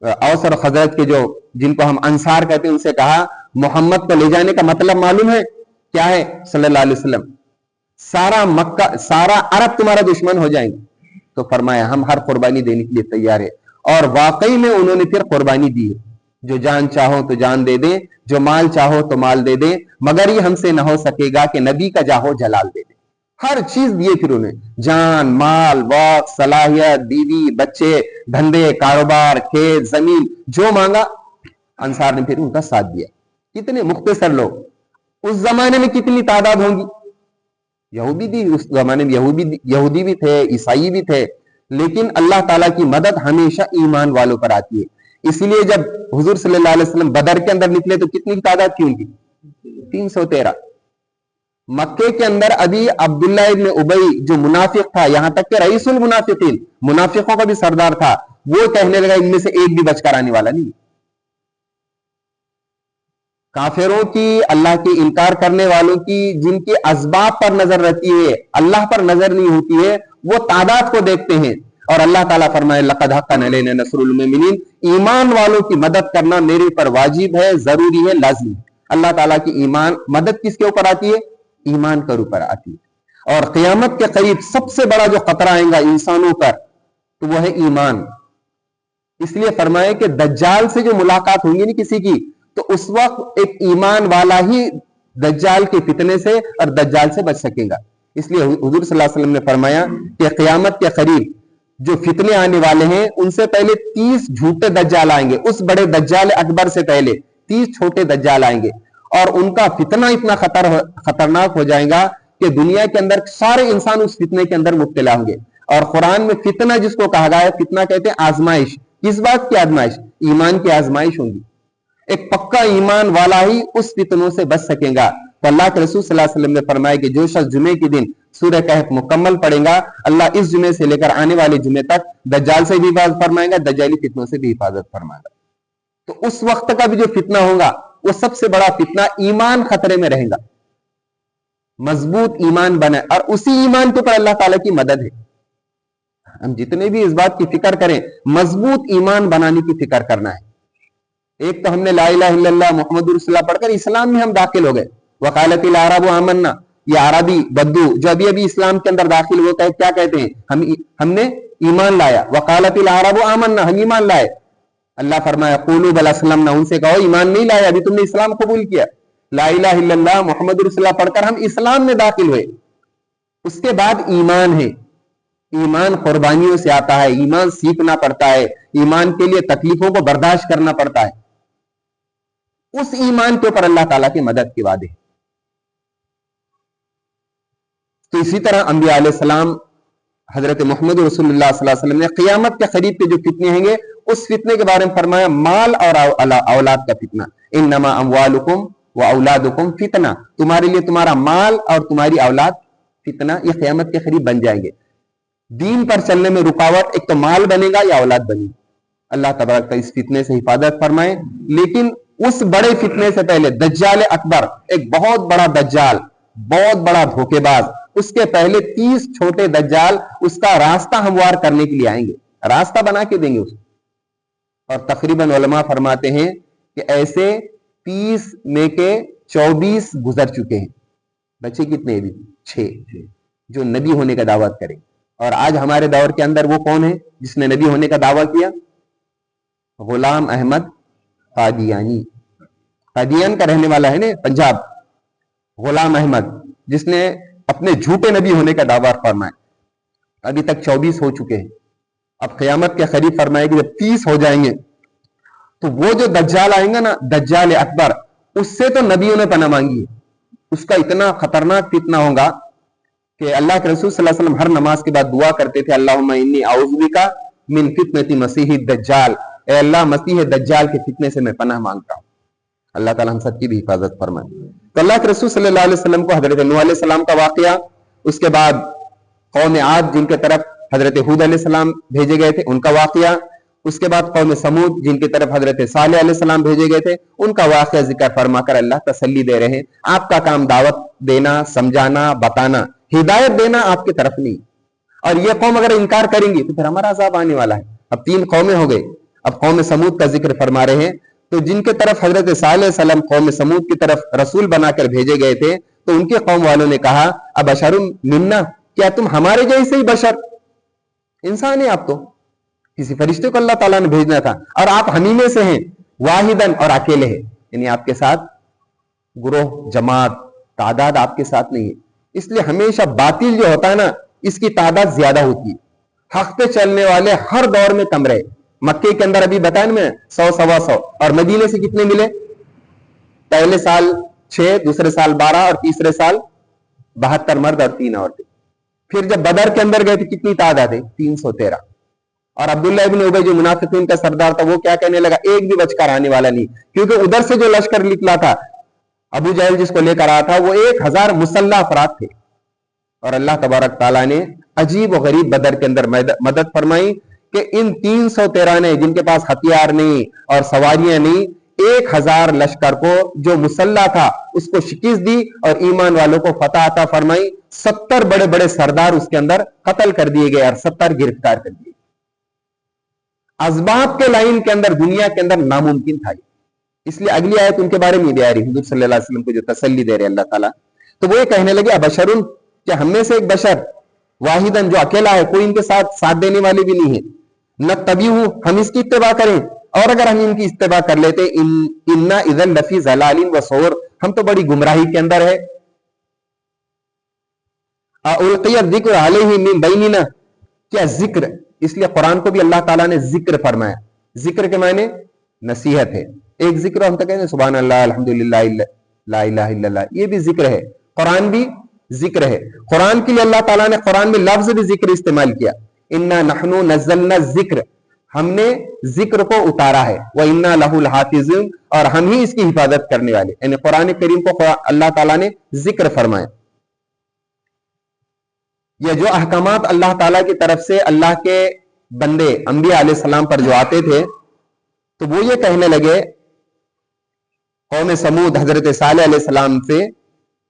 اوس اور خزرج کے, جو جن کو ہم انصار کہتے ہیں, ان سے کہا محمد کو لے جانے کا مطلب معلوم ہے کیا ہے؟ صلی اللہ علیہ وسلم, سارا مکہ سارا عرب تمہارا دشمن ہو جائیں گے. تو فرمایا ہم ہر قربانی دینے کے لیے تیار ہے, اور واقعی میں انہوں نے پھر قربانی دی ہے. جو جان چاہو تو جان دے دیں, جو مال چاہو تو مال دے دیں, مگر یہ ہم سے نہ ہو سکے گا کہ نبی کا جاہو جلال دے دیں. ہر چیز دیے پھر انہیں, جان, مال, وقت, صلاحیت, بیوی, بچے, دھندے, کاروبار, کھیت, زمین, جو مانگا انصار نے پھر ان کا ساتھ دیا. کتنے مختصر لوگ, اس زمانے میں کتنی تعداد ہوں گی؟ یہودی بھی اس زمانے میں یہودی بھی تھے, عیسائی بھی تھے, لیکن اللہ تعالیٰ کی مدد ہمیشہ ایمان والوں پر آتی ہے. اس لیے جب حضور صلی اللہ علیہ وسلم بدر کے اندر نکلے تو کتنی تعداد کی ان کی؟ 313. مکے کے اندر ابھی عبداللہ ابن ابی جو منافق تھا, یہاں تک کہ رئیس المنافقین, منافقوں کا بھی سردار تھا, وہ کہنے لگا ان میں سے ایک بھی بچ کر آنے والا نہیں. کافروں کی, اللہ کے انکار کرنے والوں کی, جن کے اسباب پر نظر رہتی ہے, اللہ پر نظر نہیں ہوتی ہے, وہ تعداد کو دیکھتے ہیں. اور اللہ تعالیٰ فرمائے لقد حقا علینا نصر المؤمنین, ایمان والوں کی مدد کرنا میرے پر واجب ہے, ضروری ہے, لازمی. اللہ تعالیٰ کی ایمان مدد کس کے اوپر آتی ہے؟ ایمان کے اوپر آتی ہے. اور قیامت کے قریب سب سے بڑا جو خطرہ آئے گا انسانوں پر, تو وہ ہے ایمان. اس لیے فرمائے کہ دجال سے جو ملاقات ہوں گی نا کسی کی, تو اس وقت ایک ایمان والا ہی دجال کے فتنے سے اور دجال سے بچ سکے گا. اس لیے حضور صلی اللہ علیہ وسلم نے فرمایا کہ قیامت کے قریب جو فتنے آنے والے ہیں, ان سے پہلے 30 جھوٹے دجال آئیں گے. اس بڑے دجال اکبر سے پہلے 30 چھوٹے دجال آئیں گے, اور ان کا فتنہ اتنا خطرناک ہو جائے گا کہ دنیا کے اندر سارے انسان اس فتنے کے اندر مبتلا ہوں گے. اور قرآن میں فتنہ جس کو کہا گیا ہے, فتنہ کہتے ہیں آزمائش. کس بات کی آزمائش؟ ایمان کی آزمائش ہوگی. ایک پکا ایمان والا ہی اس فتنوں سے بچ سکے گا. تو اللہ کے رسول صلی اللہ علیہ وسلم نے فرمایا کہ جو شخص جمعے کے دن سورہ کہف مکمل پڑھے گا, اللہ اس جمعے سے لے کر آنے والے جمعے تک دجال سے بھی حفاظت فرمائے گا, دجالی فتنوں سے بھی حفاظت فرمائے گا. تو اس وقت کا بھی جو فتنہ ہوگا وہ سب سے بڑا فتنہ ایمان خطرے میں رہے گا. مضبوط ایمان بنے, اور اسی ایمان کے اوپر اللہ تعالیٰ کی مدد ہے. ہم جتنے بھی اس بات کی فکر کریں, مضبوط ایمان بنانے کی فکر کرنا ہے. ایک تو ہم نے لا الہ الا اللہ محمد رسول اللہ پڑھ کر اسلام میں ہم داخل ہو گئے. وقالت الاعراب آمنا, یہ عربی بدو جو ابھی اسلام کے اندر داخل ہوتا ہے, کیا کہتے ہیں؟ ہم نے ایمان لایا. وقالت الاعراب آمنا, ہم ایمان لائے. اللہ فرمایا قولوا بل اسلمنا, ان سے کہو ایمان نہیں لایا, ابھی تم نے اسلام قبول کیا. لا الہ الا اللہ محمد رسول اللہ پڑھ کر ہم اسلام میں داخل ہوئے. اس کے بعد ایمان ہے. ایمان قربانیوں سے آتا ہے, ایمان سیکھنا پڑتا ہے, ایمان کے لیے تکلیفوں کو برداشت کرنا پڑتا ہے. اس ایمان کے اوپر اللہ تعالیٰ کی مدد کے وعدے. تو اسی طرح انبیاء علیہ السلام, حضرت محمد رسول اللہ صلی اللہ علیہ وسلم نے قیامت کے قریب کے جو فتنے ہیں گے, اس فتنے کے بارے میں فرمایا مال اور اولاد کا فتنہ. انما اموالکم و اولادکم فتنہ, تمہارے لیے تمہارا مال اور تمہاری اولاد فتنہ, یہ قیامت کے قریب بن جائیں گے. دین پر چلنے میں رکاوٹ ایک تو مال بنے گا یا اولاد بنے گی. اللہ تبارک اس فتنے سے حفاظت فرمائے. لیکن اس بڑے فتنے سے پہلے دجال اکبر, ایک بہت بڑا دجال, بہت بڑا دھوکے باز, اس کے پہلے 30 چھوٹے دجال اس کا راستہ ہموار کرنے کے لیے آئیں گے, راستہ بنا کے دیں گے اس. اور تقریباً علماء فرماتے ہیں کہ ایسے 30 میں کے 24 گزر چکے ہیں، بچے کتنے بھی 6 جو نبی ہونے کا دعویٰ کریں. اور آج ہمارے دور کے اندر وہ کون ہے جس نے نبی ہونے کا دعویٰ کیا؟ غلام احمد قادیانی، قادیان کا رہنے والا ہے نا پنجاب. غلام احمد جس نے اپنے جھوٹے نبی ہونے کا دعویٰ فرمایا. ابھی تک 24 ہو چکے ہیں. اب قیامت کے قریب فرمائے کہ جب 30 ہو جائیں گے تو وہ جو دجال آئیں گا نا، دجال اکبر، اس سے تو نبیوں نے پناہ مانگی ہے. اس کا اتنا خطرناک فتنہ ہوگا کہ اللہ کے رسول صلی اللہ علیہ وسلم ہر نماز کے بعد دعا کرتے تھے، اللہم انی اعوذ بک من فتنۃ مسیح الدجال، اے اللہ مسیح دجال کے فتنے سے میں پناہ مانگتا ہوں. اللہ تعالی ہم سب کی بھی حفاظت فرمائے. تو اللہ کے رسول صلی اللہ علیہ وسلم کو حضرت نوح علیہ السلام کا واقعہ، اس کے بعد قوم عاد جن کے طرف حضرت ہود علیہ السلام بھیجے گئے تھے ان کا واقعہ، اس کے بعد قوم سمود جن کی طرف حضرت صالح علیہ السلام بھیجے گئے تھے ان کا واقعہ ذکر فرما کر اللہ تسلی دے رہے ہیں. آپ کا کام دعوت دینا، سمجھانا، بتانا، ہدایت دینا آپ کی طرف نہیں. اور یہ قوم اگر انکار کریں گی تو پھر ہمارا عذاب آنے والا ہے. اب 3 قومیں ہو گئے. اب قوم سمود کا ذکر فرما رہے ہیں. تو جن کے طرف حضرت صالح علیہ السلام قوم سمود کی طرف رسول بنا کر بھیجے گئے تھے تو ان کے قوم والوں نے کہا ابشر منا، کیا تم ہمارے جیسے ہی بشر انسان ہیں؟ آپ تو کسی فرشتے کو اللہ تعالیٰ نے بھیجنا تھا اور آپ ہمیں میں سے ہیں، واحدن، اور اکیلے ہیں. یعنی آپ کے ساتھ گروہ، جماعت، تعداد آپ کے ساتھ نہیں ہے. اس لیے ہمیشہ باطل جو ہوتا ہے نا اس کی تعداد زیادہ ہوتی ہے. حق پہ چلنے والے ہر دور میں کم رہے. مکے کے اندر ابھی بتائیں میں 100 سوا 100، اور مدینے سے کتنے ملے؟ پہلے سال 6، دوسرے سال 12 اور تیسرے سال 72 مرد اور 3 عورتیں. پھر جب بدر کے اندر گئے تھے کتنی تعداد ہے؟ 313. اور عبداللہ ابن ابی جو منافقین کا سردار تھا وہ کیا کہنے لگا؟ ایک بھی بچ کر آنے والا نہیں، کیونکہ ادھر سے جو لشکر نکلا تھا ابو جہل جس کو لے کر آیا تھا وہ 1000 مسلح افراد تھے. اور اللہ تبارک تعالیٰ نے عجیب و غریب بدر کے اندر مدد فرمائی کہ ان 313 نے جن کے پاس ہتھیار نہیں اور سواریاں نہیں، 1000 لشکر کو جو مسلح تھا اس کو شکست دی اور ایمان والوں کو فتح عطا فرمائی. 70 بڑے بڑے سردار اس کے اندر قتل کر دیے گئے اور 70 گرفتار کر دیے. اسباب کے لائن کے اندر دنیا کے اندر ناممکن تھا. اس لیے اگلی آیت ان کے بارے میں بھی آ رہی، حضور صلی اللہ علیہ وسلم کو جو تسلی دے رہے اللہ تعالیٰ. تو وہ یہ کہنے لگے ابشرن، کہ ہم میں سے ایک بشر، واحدن جو اکیلا ہے، کوئی ان کے ساتھ دینے والے بھی نہیں ہے، نہ تبھی ہم اس کی اتباع کریں، اور اگر ہم ان کی اتباع کر لیتے انا اذن لفی ضلال و سعور، ہم تو بڑی گمراہی کے اندر ہے. القی الذکر علیہ من بیننا، کیا ذکر، اس لیے قرآن کو بھی اللہ تعالیٰ نے ذکر فرمایا. ذکر کے معنی نصیحت ہے. ایک ذکر ہم تو کہتے ہیں سبحان اللہ، الحمدللہ، لا الہ الا اللہ، یہ بھی ذکر ہے. قرآن بھی ذکر ہے. قرآن کے لیے اللہ تعالیٰ نے قرآن میں لفظ بھی ذکر استعمال کیا. انا نحن نزلنا الذکر، ہم نے ذکر کو اتارا ہے. وَإِنَّا لَهُ لَحَافِظُونَ، اور ہم ہی اس کی حفاظت کرنے والے. یعنی قرآن کریم کو اللہ تعالیٰ نے ذکر فرمایا. یہ جو احکامات اللہ تعالیٰ کی طرف سے اللہ کے بندے انبیاء علیہ السلام پر جو آتے تھے تو وہ یہ کہنے لگے قوم سمود حضرت صالح علیہ السلام سے،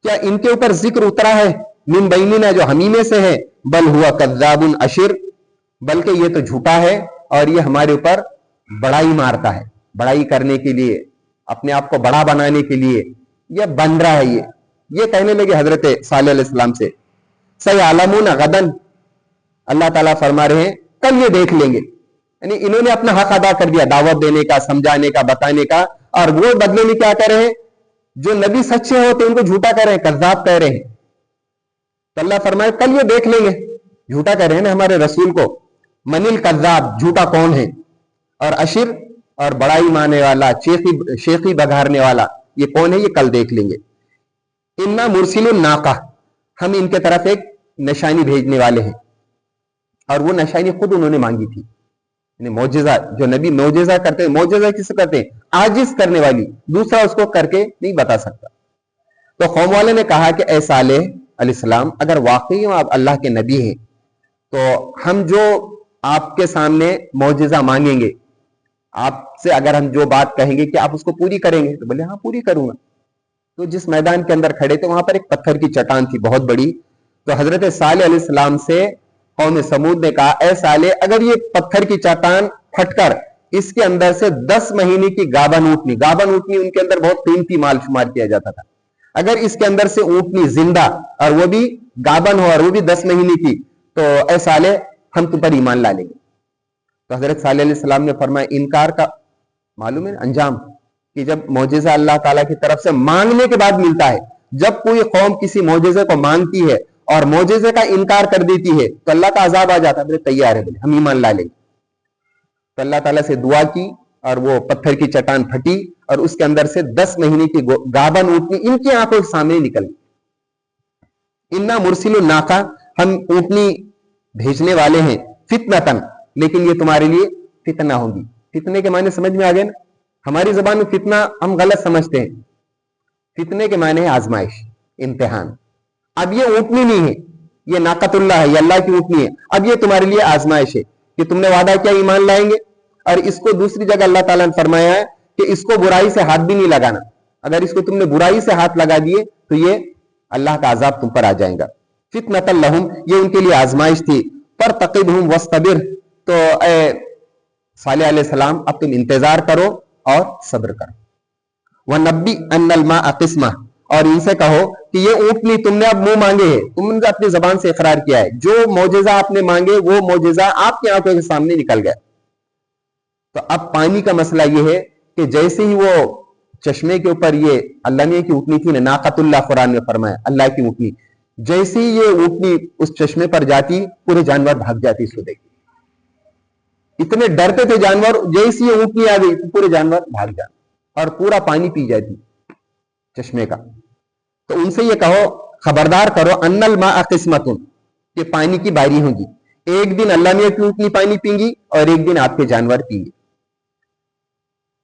کیا ان کے اوپر ذکر اترا ہے من بیننا جو ہمیں میں سے ہے، بل ہوا کذاب اشر، بلکہ یہ تو جھوٹا ہے اور یہ ہمارے اوپر بڑائی مارتا ہے، بڑائی کرنے کے لیے، اپنے آپ کو بڑا بنانے کے لیے یہ بن رہا ہے. یہ کہنے لگے حضرت صالح علیہ السلام سے. سیعلمون غدن، اللہ تعالیٰ فرما رہے ہیں کل یہ دیکھ لیں گے. یعنی انہوں نے اپنا حق ادا کر دیا دعوت دینے کا، سمجھانے کا، بتانے کا، اور وہ بدلے میں کیا کہہ رہے ہیں؟ جو نبی سچے ہوتے ان کو جھوٹا کہہ رہے ہیں، کذاب کہہ رہے ہیں. تو اللہ فرمائے کل یہ دیکھ لیں گے. جھوٹا کہہ رہے ہیں نا ہمارے رسول کو. من الکذاب، جھوٹا کون ہے، اور اشر، اور بڑائی ماننے والا، شیخی بگھارنے والا یہ کون ہے، یہ کل دیکھ لیں گے. انا مرسل الناقہ، ہم ان کے طرف ایک نشانی بھیجنے والے ہیں. اور وہ نشانی خود انہوں نے مانگی تھی. یعنی معجزہ، جو نبی معجزہ کرتے ہیں، معجزہ کس کرتے ہیں؟ عاجز کرنے والی، دوسرا اس کو کر کے نہیں بتا سکتا. تو قوم والے نے کہا کہ اے صالح علیہ السلام، اگر واقعی آپ اللہ کے نبی ہیں تو ہم جو آپ کے سامنے معجزہ مانگیں گے، آپ سے اگر ہم جو بات کہیں گے کہ آپ اس کو پوری کریں گے، تو بولے ہاں پوری کروں گا. تو جس میدان کے اندر کھڑے تھے وہاں پر ایک پتھر کی چٹان تھی بہت بڑی. تو حضرت صالح علیہ السلام سے قوم سمود نے کہا اے صالح، اگر یہ پتھر کی چٹان پھٹ کر اس کے اندر سے 10 مہینے کی گابن اونٹنی ان کے اندر بہت قیمتی مال شمار کیا جاتا تھا. اگر اس کے اندر سے اونٹنی زندہ اور وہ بھی گابن ہو اور وہ بھی 10 مہینے کی تو اے صالح ہم تم پر ایمان لا لیں گے. تو حضرت صالح علیہ السلام نے فرمایا انکار کا معلوم ہے انجام کہ جب معجزہ اللہ تعالیٰ کی طرف سے مانگنے کے بعد ملتا ہے. جب کوئی قوم کسی معجزے کو مانگتی ہے اور معجزے کا انکار کر دیتی ہے تو اللہ کا عذاب آ جاتا ہے. بولے تیار ہے، بولے ہم ایمان لا لیں گے. تو اللہ تعالیٰ سے دعا کی اور وہ پتھر کی چٹان پھٹی اور اس کے اندر سے 10 مہینے کی گابن اونٹنی ان کی آنکھوں کے سامنے نکل گئی. انا مرسل الناقہ، ہم اونٹنی بھیجنے والے ہیں، فتنتن، لیکن یہ تمہارے لیے فتنہ ہوگی. فتنے کے معنی سمجھ میں آ گئے نا؟ ہماری زبان میں فتنہ ہم غلط سمجھتے ہیں. فتنے کے معنی ہے آزمائش، امتحان. اب یہ اونٹنی نہیں ہے، یہ ناقۃ اللہ ہے، یہ اللہ کی اونٹنی ہے. اب یہ تمہارے لیے آزمائش ہے کہ تم نے وعدہ کیا ایمان لائیں گے. اور اس کو دوسری جگہ اللہ تعالیٰ نے فرمایا ہے کہ اس کو برائی سے ہاتھ بھی نہیں لگانا. اگر اس کو تم نے برائی سے ہاتھ لگا دیے تو یہ اللہ کا عذاب تم پر آ جائے گا. فتنۃ لہم، یہ ان کے لیے آزمائش تھی. فارتقبہم واصطبر، تو اے صالح علیہ السلام اب تم انتظار کرو اور صبر کرو. وَنَبِّئْ أَنَّ الْمَاءَ قِسْمَةٌ، اور ان سے کہو کہ یہ اونٹنی تم نے اب منہ مانگے ہے، تم نے اپنی زبان سے اقرار کیا ہے، جو معجزہ آپ نے مانگے وہ معجزہ آپ کی آنکھوں کے سامنے نکل گیا. تو اب پانی کا مسئلہ یہ ہے کہ جیسے ہی وہ چشمے کے اوپر یہ اللہ نے کی اونٹنی تھی نا، ناقۃ اللہ قرآن میں فرمایا اللہ کی اونٹنی، جیسے ہی یہ اونٹنی اس چشمے پر جاتی پورے جانور بھاگ جاتی اس کو دیکھ. اتنے ڈرتے تھے جانور، جیسی یہ اونٹنی آ گئی پورے جانور بھاگ جاتے اور پورا پانی پی جاتی چشمے کا. تو ان سے یہ کہو، خبردار کرو، ان الماء قسمۃ، کہ پانی کی باری ہوگی. ایک دن اللہ نے کی اونٹنی پانی پیں گی اور ایک دن آپ کے جانور پیں گے.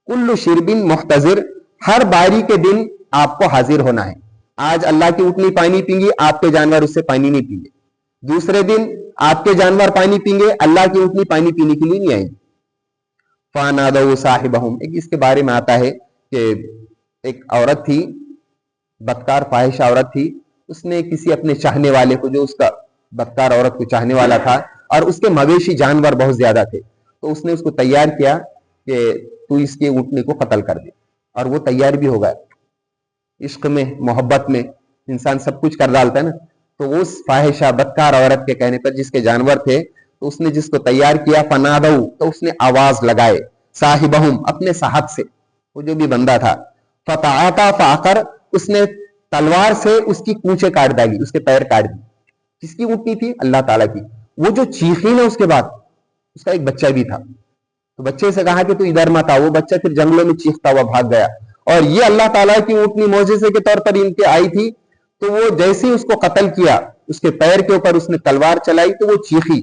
کل شرب محتضر، ہر باری کے دن آپ کو حاضر ہونا ہے. آج اللہ کی اونٹنی پانی پیں گی، آپ کے جانور اس سے پانی نہیں پیں گے. دوسرے دن آپ کے جانور پانی پیں گے، اللہ کی اونٹنی پانی پینے کے لیے نہیں آئیں گی. فَنَادَوْا صَاحِبَهُمْ، اس کے بارے میں آتا ہے کہ ایک عورت تھی، بدکار فاحشہ عورت تھی. اس نے کسی اپنے چاہنے والے کو، جو اس کا بدکار عورت کو چاہنے والا تھا اور اس کے مویشی جانور بہت زیادہ تھے، تو اس نے اس کو تیار کیا کہ تو اس کی اونٹنی کو قتل کر دے. اور وہ تیار بھی ہو گیا. عشق میں، محبت میں انسان سب کچھ کر ڈالتا ہے نا. تو اس فاحشہ بدکار عورت کے کہنے پر جس کے جانور تھے، تو اس نے جس کو تیار کیا، فنادو، تو اس نے آواز لگائے، صاحبہم، اپنے صاحب سے، وہ جو بھی بندہ تھا. فتعاطا فعقر، اس نے تلوار سے اس کی کونچے کاٹ ڈالی، اس کے پیر کاٹ دی. کس کی اونٹنی تھی؟ اللہ تعالیٰ کی. وہ جو چیخی نا، اس کے بعد اس کا ایک بچہ بھی تھا. تو بچے سے کہا کہ تو ادھر مت آ. وہ بچہ پھر جنگلوں میں چیختا ہوا بھاگ گیا. اور یہ اللہ تعالیٰ کی اونٹنی معجزے کے طور پر ان کے آئی تھی. تو وہ جیسے ہی اس کو قتل کیا، اس کے پیر کے اوپر اس نے تلوار چلائی تو وہ چیخی.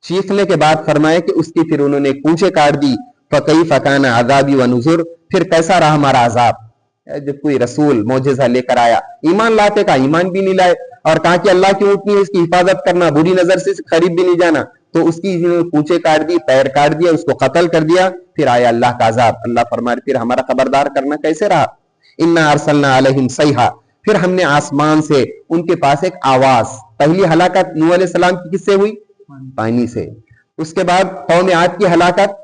چیخنے کے بعد فرمایا کہ اس کی پھر انہوں نے کونچے کاٹ دی. فَكَيْفَ كَانَ عَذَابِي وَنُذُرِ، پھر کیسا رہا ہمارا عذاب. جب کوئی رسول معجزہ لے کر آیا، ایمان لاتے کا ایمان بھی نہیں لائے، اور کہا کہ اللہ کی اونٹنی ہے، اس کی حفاظت کرنا، بری نظر سے قریب بھی نہیں جانا. تو اس کی کونچے کاٹ دی، پیر کاٹ دیا، اس کو قتل کر دیا. پھر آیا اللہ کا عذاب. اللہ فرمائے پھر ہمارا خبردار کرنا کیسے رہا. اِنَّا أَرْسَلْنَا عَلَيْهِمْ صَيْحَةً، پھر ہم نے آسمان سے ان کے پاس ایک آواز. پہلی ہلاکت نوح علیہ السلام کی کس سے ہوئی؟ پانی سے. اس کے بعد قوم عاد کی ہلاکت،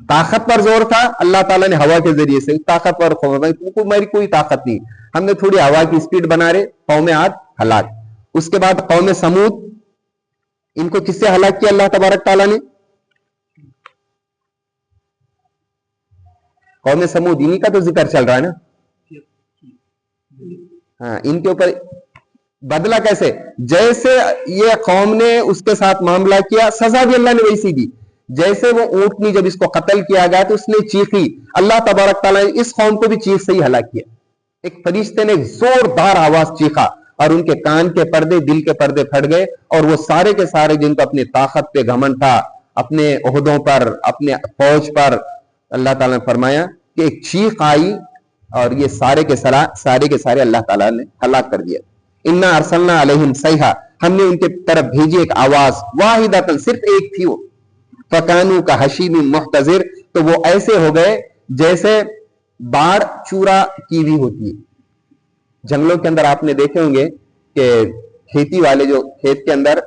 طاقت پر زور تھا، اللہ تعالیٰ نے ہوا کے ذریعے سے طاقت پر، میری کوئی طاقت نہیں، ہم نے تھوڑی ہوا کی اسپیڈ بنا رہے، قوم عاد ہلاک. اس کے بعد قوم سمود، ان کو کس سے ہلاک کیا اللہ تبارک تعالیٰ نے؟ قوم سمود، انہی کا تو ذکر چل رہا ہے نا. ہاں، ان کے اوپر بدلہ کیسے؟ جیسے یہ قوم نے اس کے ساتھ معاملہ کیا، سزا بھی اللہ نے ویسی دی. جیسے وہ اونٹنی جب اس کو قتل کیا گیا تو اس نے چیخی، اللہ تبارک تعالیٰ نے اس قوم کو بھی چیخ سے ہی ہلاک کیا. ایک فرشتے نے زوردار آواز چیخا اور ان کے کان کے پردے، دل کے پردے پھٹ گئے، اور وہ سارے کے سارے جن کو اپنی طاقت پہ گھمنڈ تھا، اپنے عہدوں پر، اپنے فوج پر، اللہ تعالیٰ نے فرمایا کہ ایک چیخ آئی اور یہ سارے کے سارے اللہ تعالیٰ نے ہلاک کر دیا. اِنَّا أَرْسَلْنَا عَلَيْهِمْ صَيْحَةً، ہم نے ان کے طرف بھیجی ایک آواز، واحدۃ، صرف ایک تھی. وہ فَكَانُوا كَحَشِيمٍ مُحْتَضِرٍ، تو وہ ایسے ہو گئے جیسے باڑ چورا کی ہوئی ہوتی ہے. جنگلوں کے اندر آپ نے دیکھے ہوں گے کہ کھیتی والے جو کھیت کے اندر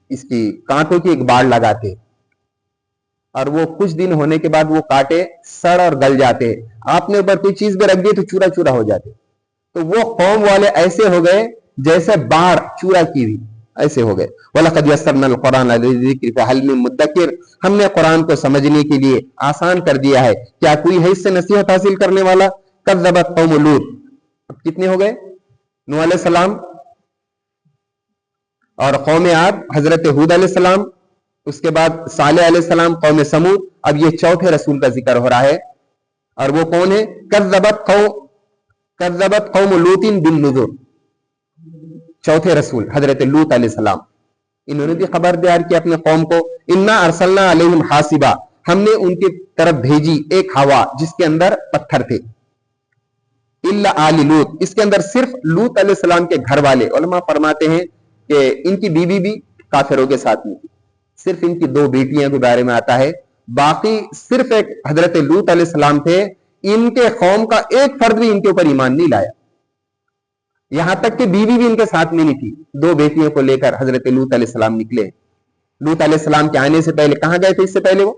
اس کی کانٹوں کی ایک باڑ لگاتے، اور وہ کچھ دن ہونے کے بعد وہ کاٹے سڑ اور گل جاتے، آپ نے اوپر کوئی چیز بھی رکھ دی تو چورا چورا ہو جاتے. تو وہ قوم والے ایسے ہو گئے جیسے باڑ چورا کی ہوئی ایسے ہو گئے. وَلَقَدْ يَسَّرْنَا الْقُرْآنَ لِلذِّكْرِ فَهَلْ مِن مُدَّكِرٍ، ہم نے قرآن کو سمجھنے کے لیے آسان کر دیا ہے، کیا کوئی ہے اس سے نصیحت حاصل کرنے والا؟ کذبت قوم لوط، اب کتنے ہو گئے؟ نوح علیہ السلام اور قوم عاد حضرت ہود علیہ السلام، اس کے بعد صالح علیہ السلام قوم سمود. اب یہ چوتھے رسول کا ذکر ہو رہا ہے اور وہ کون ہے؟ کذبت قوم لوط بالنذر، چوتھے رسول حضرت لوط علیہ السلام. انہوں نے بھی خبردار کیا اپنے قوم کو. انا ارسلنا علیہم حاصبا، ہم نے ان کی طرف بھیجی ایک ہوا جس کے اندر پتھر تھے. الا آل لوط، اس کے اندر صرف لوط علیہ السلام کے گھر والے. علماء فرماتے ہیں کہ ان کی بیوی بھی کافروں کے ساتھ میں، صرف ان کی 2 بیٹیاں کے بارے میں آتا ہے، باقی صرف ایک حضرت لوط علیہ السلام تھے. ان کے قوم کا ایک فرد بھی ان کے اوپر ایمان نہیں لایا، یہاں تک کہ بیوی بھی ان کے ساتھ میں نہیں تھی. 2 بیٹیوں کو لے کر حضرت لوط علیہ السلام نکلے. لوط علیہ السلام کے آنے سے پہلے کہاں گئے تھے؟ اس سے پہلے وہ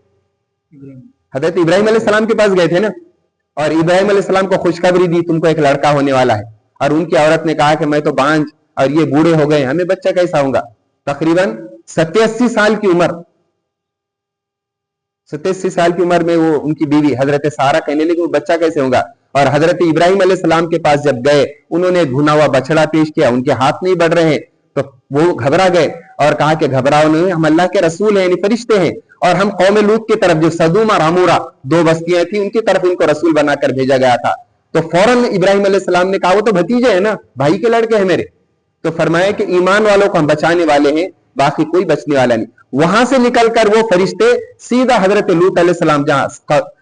حضرت ابراہیم علیہ السلام کے پاس گئے تھے نا، اور ابراہیم علیہ السلام کو خوشخبری دی تم کو ایک لڑکا ہونے والا ہے. اور ان کی عورت نے کہا کہ میں تو بانجھ اور یہ بوڑھے ہو گئے، ہمیں بچہ کیسا ہوگا؟ تقریباً 87 سال کی عمر، 87 سال کی عمر میں وہ ان کی بیوی حضرت سارہ کہنے لگی وہ بچہ کیسے ہوگا؟ اور حضرت ابراہیم علیہ السلام کے پاس جب گئے انہوں نے بھنا ہوا بچڑا پیش کیا، ان کے ہاتھ نہیں بڑھ رہے ہیں تو وہ گھبرا گئے اور کہا کہ گھبراؤ نہیں، ہم اللہ کے رسول ہیں، یعنی فرشتے ہیں، اور ہم قوم لوط کی طرف جو سدوم اور عمورہ 2 بستیاں تھیں ان کی طرف ان کو رسول بنا کر بھیجا گیا تھا. تو فوراً ابراہیم علیہ السلام نے کہا وہ تو بھتیجے ہیں نا، بھائی کے لڑکے ہیں میرے. تو فرمایا کہ ایمان والوں کو ہم بچانے والے ہیں، باقی کوئی بچنے والا نہیں. وہاں سے نکل کر وہ فرشتے سیدھا حضرت لوط علیہ السلام جہاں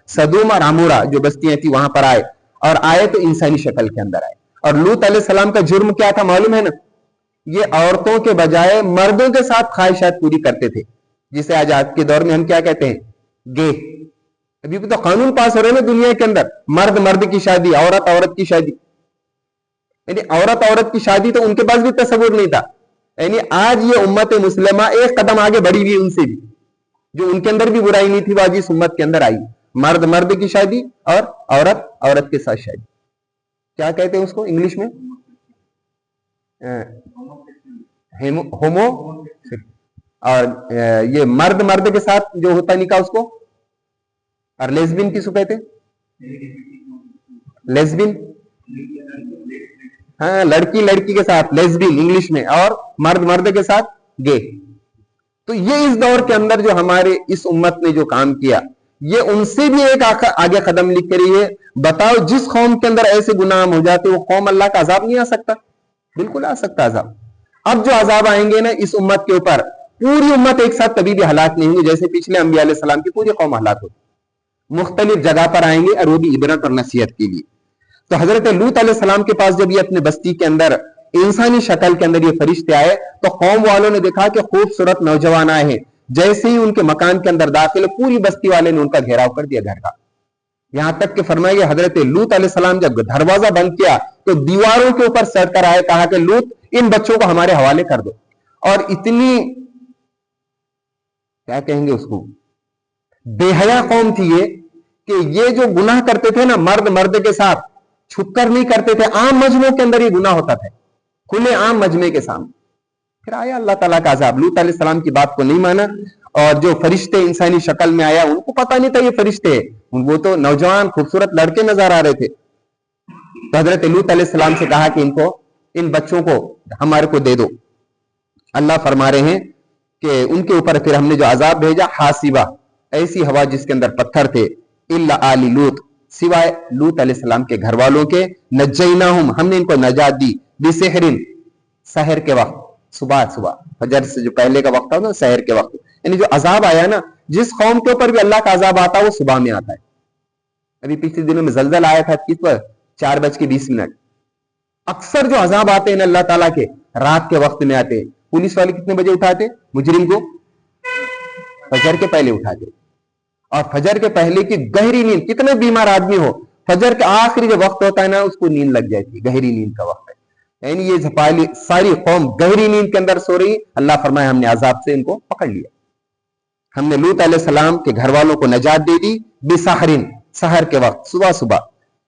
سدوم اور عمورہ جو بستیاں تھیں وہاں پر آئے، اور آئے تو انسانی شکل کے اندر آئے. اور لوط علیہ السلام کا جرم کیا تھا معلوم ہے نا؟ یہ عورتوں کے بجائے مردوں کے ساتھ خواہشات پوری کرتے تھے، جسے آج کے دور میں ہم کیا کہتے ہیں؟ گے. ابھی بھی تو قانون پاس ہو رہے ہیں نا دنیا کے اندر، مرد مرد کی شادی، عورت عورت کی شادی. یعنی عورت عورت کی شادی تو ان کے پاس بھی تصور نہیں تھا. یعنی آج یہ امت مسلمہ ایک قدم آگے بڑھی ہوئی ان سے بھی، جو ان کے اندر بھی برائی نہیں تھی وہ آج اس امت کے اندر آئی. مرد مرد کی شادی اور عورت عورت کے ساتھ شادی. کیا کہتے ہیں اس کو انگلش میں؟ ہومو. اور یہ مرد مرد کے ساتھ جو ہوتا نکاح اس کو، اور لیزبین کس کو کہتے ہیں؟ لیزبین، ہاں لڑکی لڑکی کے ساتھ لیزبین انگلش میں، اور مرد مرد کے ساتھ گے. تو یہ اس دور کے اندر جو ہمارے اس امت نے جو کام کیا، یہ ان سے بھی ایک آگے قدم لکھ کے رہی ہے. بتاؤ جس قوم کے اندر ایسے گناہ ہو جاتے وہ قوم اللہ کا عذاب نہیں آ سکتا؟ بالکل آ سکتا عذاب. اب جو عذاب آئیں گے نا اس امت کے اوپر، پوری امت ایک ساتھ کبھی بھی ہلاک نہیں ہوگی، جیسے پچھلے انبیاء علیہ السلام کی پوری قوم ہلاک ہوتی، مختلف جگہ پر آئیں گے اور وہ بھی عبرت اور نصیحت کے لیے. تو حضرت لوط علیہ السلام کے پاس جب یہ اپنے بستی کے اندر انسانی شکل کے اندر یہ فرشتے آئے تو قوم والوں نے دیکھا کہ خوبصورت نوجوان آئے ہیں. جیسے ہی ان کے مکان کے اندر داخل پوری بستی والے نے ان کا گھیراؤ کر دیا گھر کا. یہاں تک کہ فرمایا حضرت لوط علیہ السلام جب دروازہ بند کیا تو دیواروں کے اوپر سر کر آئے، کہا کہ لوط ان بچوں کو ہمارے حوالے کر دو. اور اتنی کیا کہیں گے اس کو، بے حیا قوم تھی یہ، کہ یہ جو گناہ کرتے تھے نا مرد مرد کے ساتھ، چھپ کر نہیں کرتے تھے، عام مجمع کے اندر یہ گناہ ہوتا تھا، کھلے عام مجمع کے سامنے. پھر آیا اللہ تعالیٰ کا عذاب. لوط علیہ السلام کی بات کو نہیں مانا، اور جو فرشتے انسانی شکل میں آیا ان کو پتہ نہیں تھا یہ فرشتے ہیں، وہ تو نوجوان خوبصورت لڑکے نظر آ رہے تھے. تو حضرت لوط علیہ السلام سے کہا کہ ان بچوں کو ہمارے کو دے دو. اللہ فرما رہے ہیں کہ ان کے اوپر پھر ہم نے جو عذاب بھیجا، حاسبہ، ایسی ہوا جس کے اندر پتھر تھے، الا آل لوط، سوائے لوط علیہ السلام کے گھر والوں کے، نجیناہم، ہم نے ان کو نجات دی، بسحر، سحر کے وقت، صبح فجر سے جو پہلے کا وقت تھا نا سحر کے وقت. یعنی جو عذاب آیا نا، جس قوم کے اوپر بھی اللہ کا عذاب آتا وہ صبح میں آتا ہے. ابھی پچھلے دنوں میں زلزلہ آیا تھا کس پر 4:20. اکثر جو عذاب آتے ہیں نا اللہ تعالیٰ کے رات کے وقت میں آتے ہیں. پولیس والے کتنے بجے اٹھاتے مجرم کو؟ فجر کے پہلے اٹھاتے. اور فجر کے پہلے کی گہری نیند، کتنے بیمار آدمی ہو، فجر کے آخری جو وقت ہوتا ہے نا اس کو نیند لگ جاتی ہے، گہری نیند کا وقت ہے. یعنی یہ جھپالی ساری قوم گہری نیند کے اندر سو رہی. اللہ فرمائے ہم نے عذاب سے ان کو پکڑ لیا. ہم نے لوط علیہ السلام کے گھر والوں کو نجات دے دی بسحرن، سحر کے وقت صبح صبح،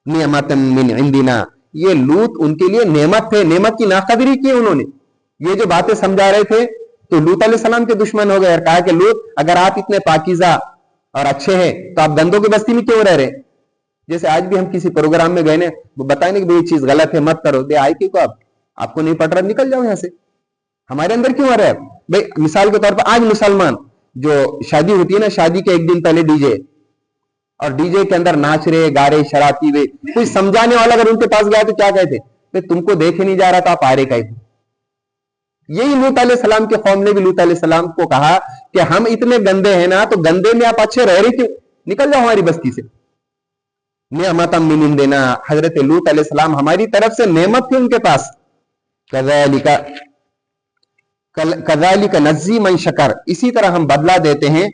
نعمت من عندنا، یہ لوط ان کے لیے نعمت تھے، نعمت کی ناقدری کی انہوں نے. یہ جو باتیں سمجھا رہے تھے تو لوط علیہ السلام کے دشمن ہو گئے اور کہا کہ لوط اگر آپ اتنے پاکیزہ اور اچھے ہیں تو آپ گندوں کی بستی میں کیوں رہ رہے؟ جیسے آج بھی ہم کسی پروگرام میں گئے نا، وہ بتائیں کہ یہ چیز غلط ہے مت کرو، دے آئے کو آپ کو نہیں پڑ رہا نکل جاؤ یہاں سے، ہمارے اندر کیوں آ رہا ہے بھائی؟ مثال کے طور پر آج مسلمان جو شادی ہوتی ہے نا، شادی کے ایک دن پہلے ڈی جے، اور ڈی جے کے اندر ناچ رہے گا رہے شراب پی ہوئے، کوئی سمجھانے والا اگر ان کے پاس گیا تو کیا کہتے بھائی تم کو دیکھے نہیں جا رہا تو آپ آ رہے کہیں؟ یہی لوط علیہ السلام کی قوم نے بھی لوط علیہ السلام کو کہا کہ ہم اتنے گندے ہیں نا، تو گندے میں آپ اچھے رہ رہے کیوں؟ نکل جاؤ ہماری بستی سے. نعمت من عندنا، حضرت لوط علیہ السلام ہماری طرف سے نعمت تھی ان کے پاس. کذالک نجزی من شکر، اسی طرح ہم بدلہ دیتے ہیں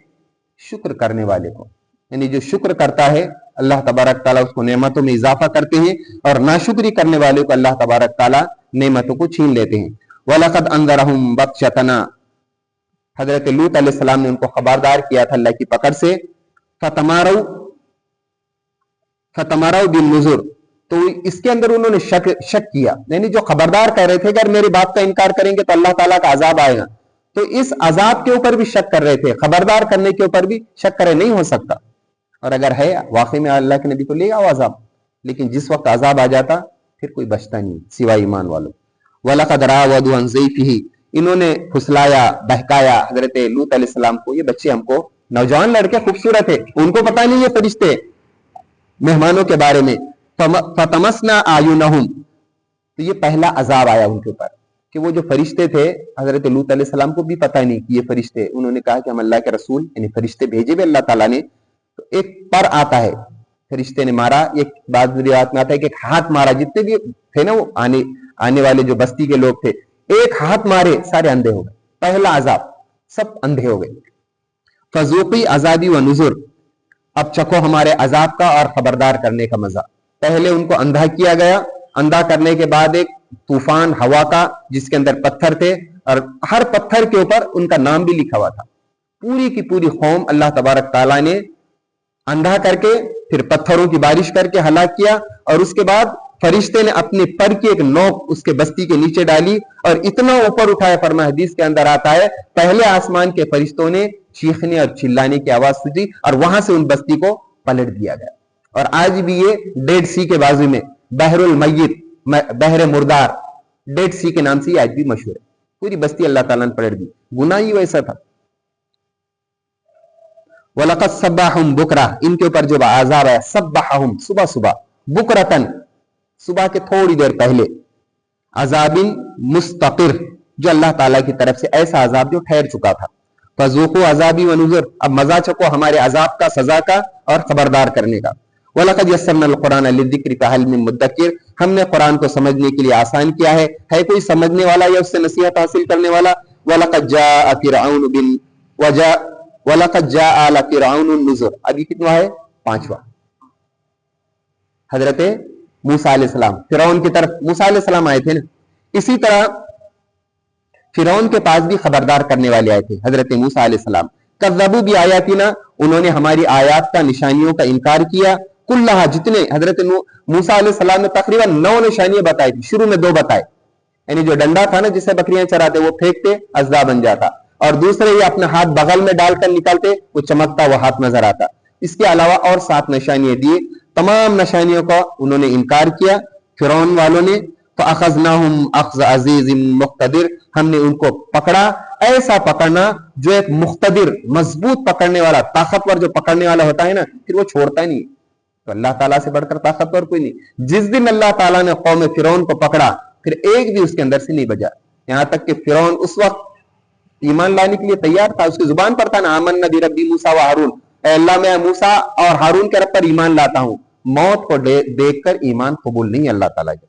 شکر کرنے والے کو. یعنی جو شکر کرتا ہے اللہ تبارک تعالیٰ اس کو نعمتوں میں اضافہ کرتے ہیں، اور ناشکری کرنے والے کو اللہ تبارک تعالیٰ نعمتوں کو چھین لیتے ہیں. وَلَقَدْ أَنذَرَهُمْ بَطْشَتَنَا، حضرت لوط علیہ السلام نے ان کو خبردار کیا تھا اللہ کی پکڑ سے. فَتَمَارَوْا بِالنُّذُرِ، تو اس کے اندر انہوں نے شک کیا، یعنی جو خبردار کہہ رہے تھے کہ اگر میری بات کا انکار کریں گے تو اللہ تعالیٰ کا عذاب آئے گا، تو اس عذاب کے اوپر بھی شک کر رہے تھے، خبردار کرنے کے اوپر بھی شک کرے نہیں ہو سکتا. اور اگر ہے واقعی میں اللہ کے نبی کو لے آؤ عذاب، لیکن جس وقت عذاب آ جاتا پھر کوئی بچتا نہیں سوائے ایمان والوں. وَلَقَدْ رَاوَدُوا عَنْ ضَيْفِهِ، انہوں نے پھسلایا بہکایا حضرت لوط علیہ السلام کو. یہ بچے ہم کو نوجوان لڑکے خوبصورت ہے، ان کو پتہ نہیں یہ فرشتے مہمانوں کے بارے میں. فَتَمَسْنَا أَعْيُنَهُمْ، تو یہ پہلا عذاب آیا ان کے اوپر کہ وہ جو فرشتے تھے حضرت لوط علیہ السلام کو بھی پتہ نہیں کہ یہ فرشتے، انہوں نے کہا کہ ہم اللہ کے رسول، یعنی فرشتے بھیجے ہوئے اللہ تعالیٰ نے. تو ایک پر آتا ہے، فرشتے نے مارا، ایک بعض روایات میں آتا ہے کہ ایک ہاتھ مارا، جتنے بھی تھے نا وہ آنے والے جو بستی کے لوگ تھے، ایک ہاتھ مارے سارے اندھے ہو گئے. پہلا عذاب، سب اندھے ہو گئے. فذوقی عذابی و نذر، اب چکھو ہمارے عذاب کا اور خبردار کرنے کا مزہ. پہلے ان کو اندھا کیا گیا، اندھا کرنے کے بعد ایک طوفان ہوا کا جس کے اندر پتھر تھے، اور ہر پتھر کے اوپر ان کا نام بھی لکھا ہوا تھا. پوری کی پوری قوم اللہ تبارک تعالیٰ نے اندھا کر کے پھر پتھروں کی بارش کر کے ہلاک کیا. اور اس کے بعد فرشتے نے اپنے پر کی ایک نوک اس کے بستی کے نیچے ڈالی اور اتنا اوپر اٹھایا. فرما حدیث کے اندر آتا ہے پہلے آسمان کے فرشتوں نے چیخنے اور چلانے کی آواز سنی اور وہاں سے ان بستی کو پلٹ دیا گیا. اور آج بھی یہ ڈیڈ سی کے بازو میں بحر المیت، بحر مردار، ڈیڈ سی کے نام سے یہ آج بھی مشہور ہے. پوری بستی اللہ تعالیٰ نے پلٹ دی. گناہ ہی ویسا تھا. وَلَقَدْ صَبَّحَهُمْ بُكْرَةً، ان کے اوپر جو عذاب ہے صبحہم، صبح صبح، بکرتن، صبح کے تھوڑی دیر پہلے، عذاب مستقر، جو اللہ تعالیٰ کی طرف سے ایسا عذاب جو ٹھہر چکا تھا. فذوقوا عذابی ونذر، اب مزہ چکو ہمارے عذاب کا، سزا کا اور خبردار کرنے کا. وَلَقَدْ يَسَّرْنَا الْقُرْآنَ لِلذِّكْرِ فَهَلْ مِن مُدَّكِرٍ، ہم نے قرآن کو سمجھنے کے لیے آسان کیا ہے کوئی سمجھنے والا یا اس سے نصیحت حاصل کرنے والا. وَلَقَدْ جَاءَ فِرْعَوْنُ وَلَقَدْ جَاءَ آلَ فِرْعَوْنُ النُّذُرُ، اب یہ کتنا ہے؟ 5واں. حضرت موسیٰ علیہ السلام فرعون کی طرف موسیٰ علیہ السلام آئے تھے نا، اسی طرح فرعون کے پاس بھی خبردار کرنے والے آئے تھے حضرت موسیٰ علیہ السلام. کذبوا بآیاتنا، انہوں نے ہماری آیات کا، نشانیوں کا انکار کیا. کلھا، جتنے حضرت موسیٰ علیہ السلام نے تقریباً 9 نشانیاں بتائی تھی. شروع میں 2 بتائے، یعنی جو ڈنڈا تھا نا جسے بکریاں چراتے وہ پھینکتے اژدہا بن جاتا، اور دوسرے یہ اپنا ہاتھ بغل میں ڈال کر نکلتے وہ چمکتا وہ ہاتھ نظر آتا. اس کے علاوہ اور 7 نشانیاں دیے. تمام نشانیوں کا انہوں نے انکار کیا فرعون والوں نے. فَأَخَذْنَاهُمْ أَخْذَ عَزِيزٍ مُقْتَدِرٍ، ہم نے ان کو پکڑا ایسا پکڑنا جو ایک مقتدر، مضبوط پکڑنے والا، طاقتور جو پکڑنے والا ہوتا ہے نا، پھر وہ چھوڑتا ہی نہیں. تو اللہ تعالیٰ سے بڑھ کر طاقتور کوئی نہیں. جس دن اللہ تعالیٰ نے قوم فرعون کو پکڑا پھر ایک بھی اس کے اندر سے نہیں بجا، یہاں تک کہ فرعون اس وقت ایمان لانے کے لیے تیار تھا. اس کی زبان پر تھا نا آمنا بربی موسیٰ و ہارون، اے اللہ میں موسیٰ اور ہارون کے رب پر ایمان لاتا ہوں. موت کو دیکھ کر ایمان قبول نہیں اللہ تعالیٰ کے.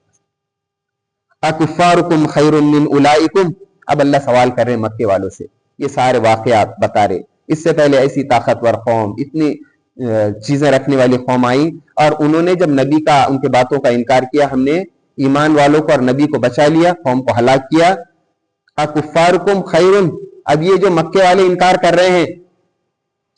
اکفارکم خیر من اولئکم، اب اللہ سوال کر رہے ہیں مکے والوں سے، یہ سارے واقعات بتا رہے. اس سے پہلے ایسی طاقتور قوم، اتنی چیزیں رکھنے والی قوم آئی اور انہوں نے جب نبی کا، ان کے باتوں کا انکار کیا، ہم نے ایمان والوں کو اور نبی کو بچا لیا، قوم کو ہلاک کیا. اکفارکم خیر، اب یہ جو مکے والے انکار کر رہے ہیں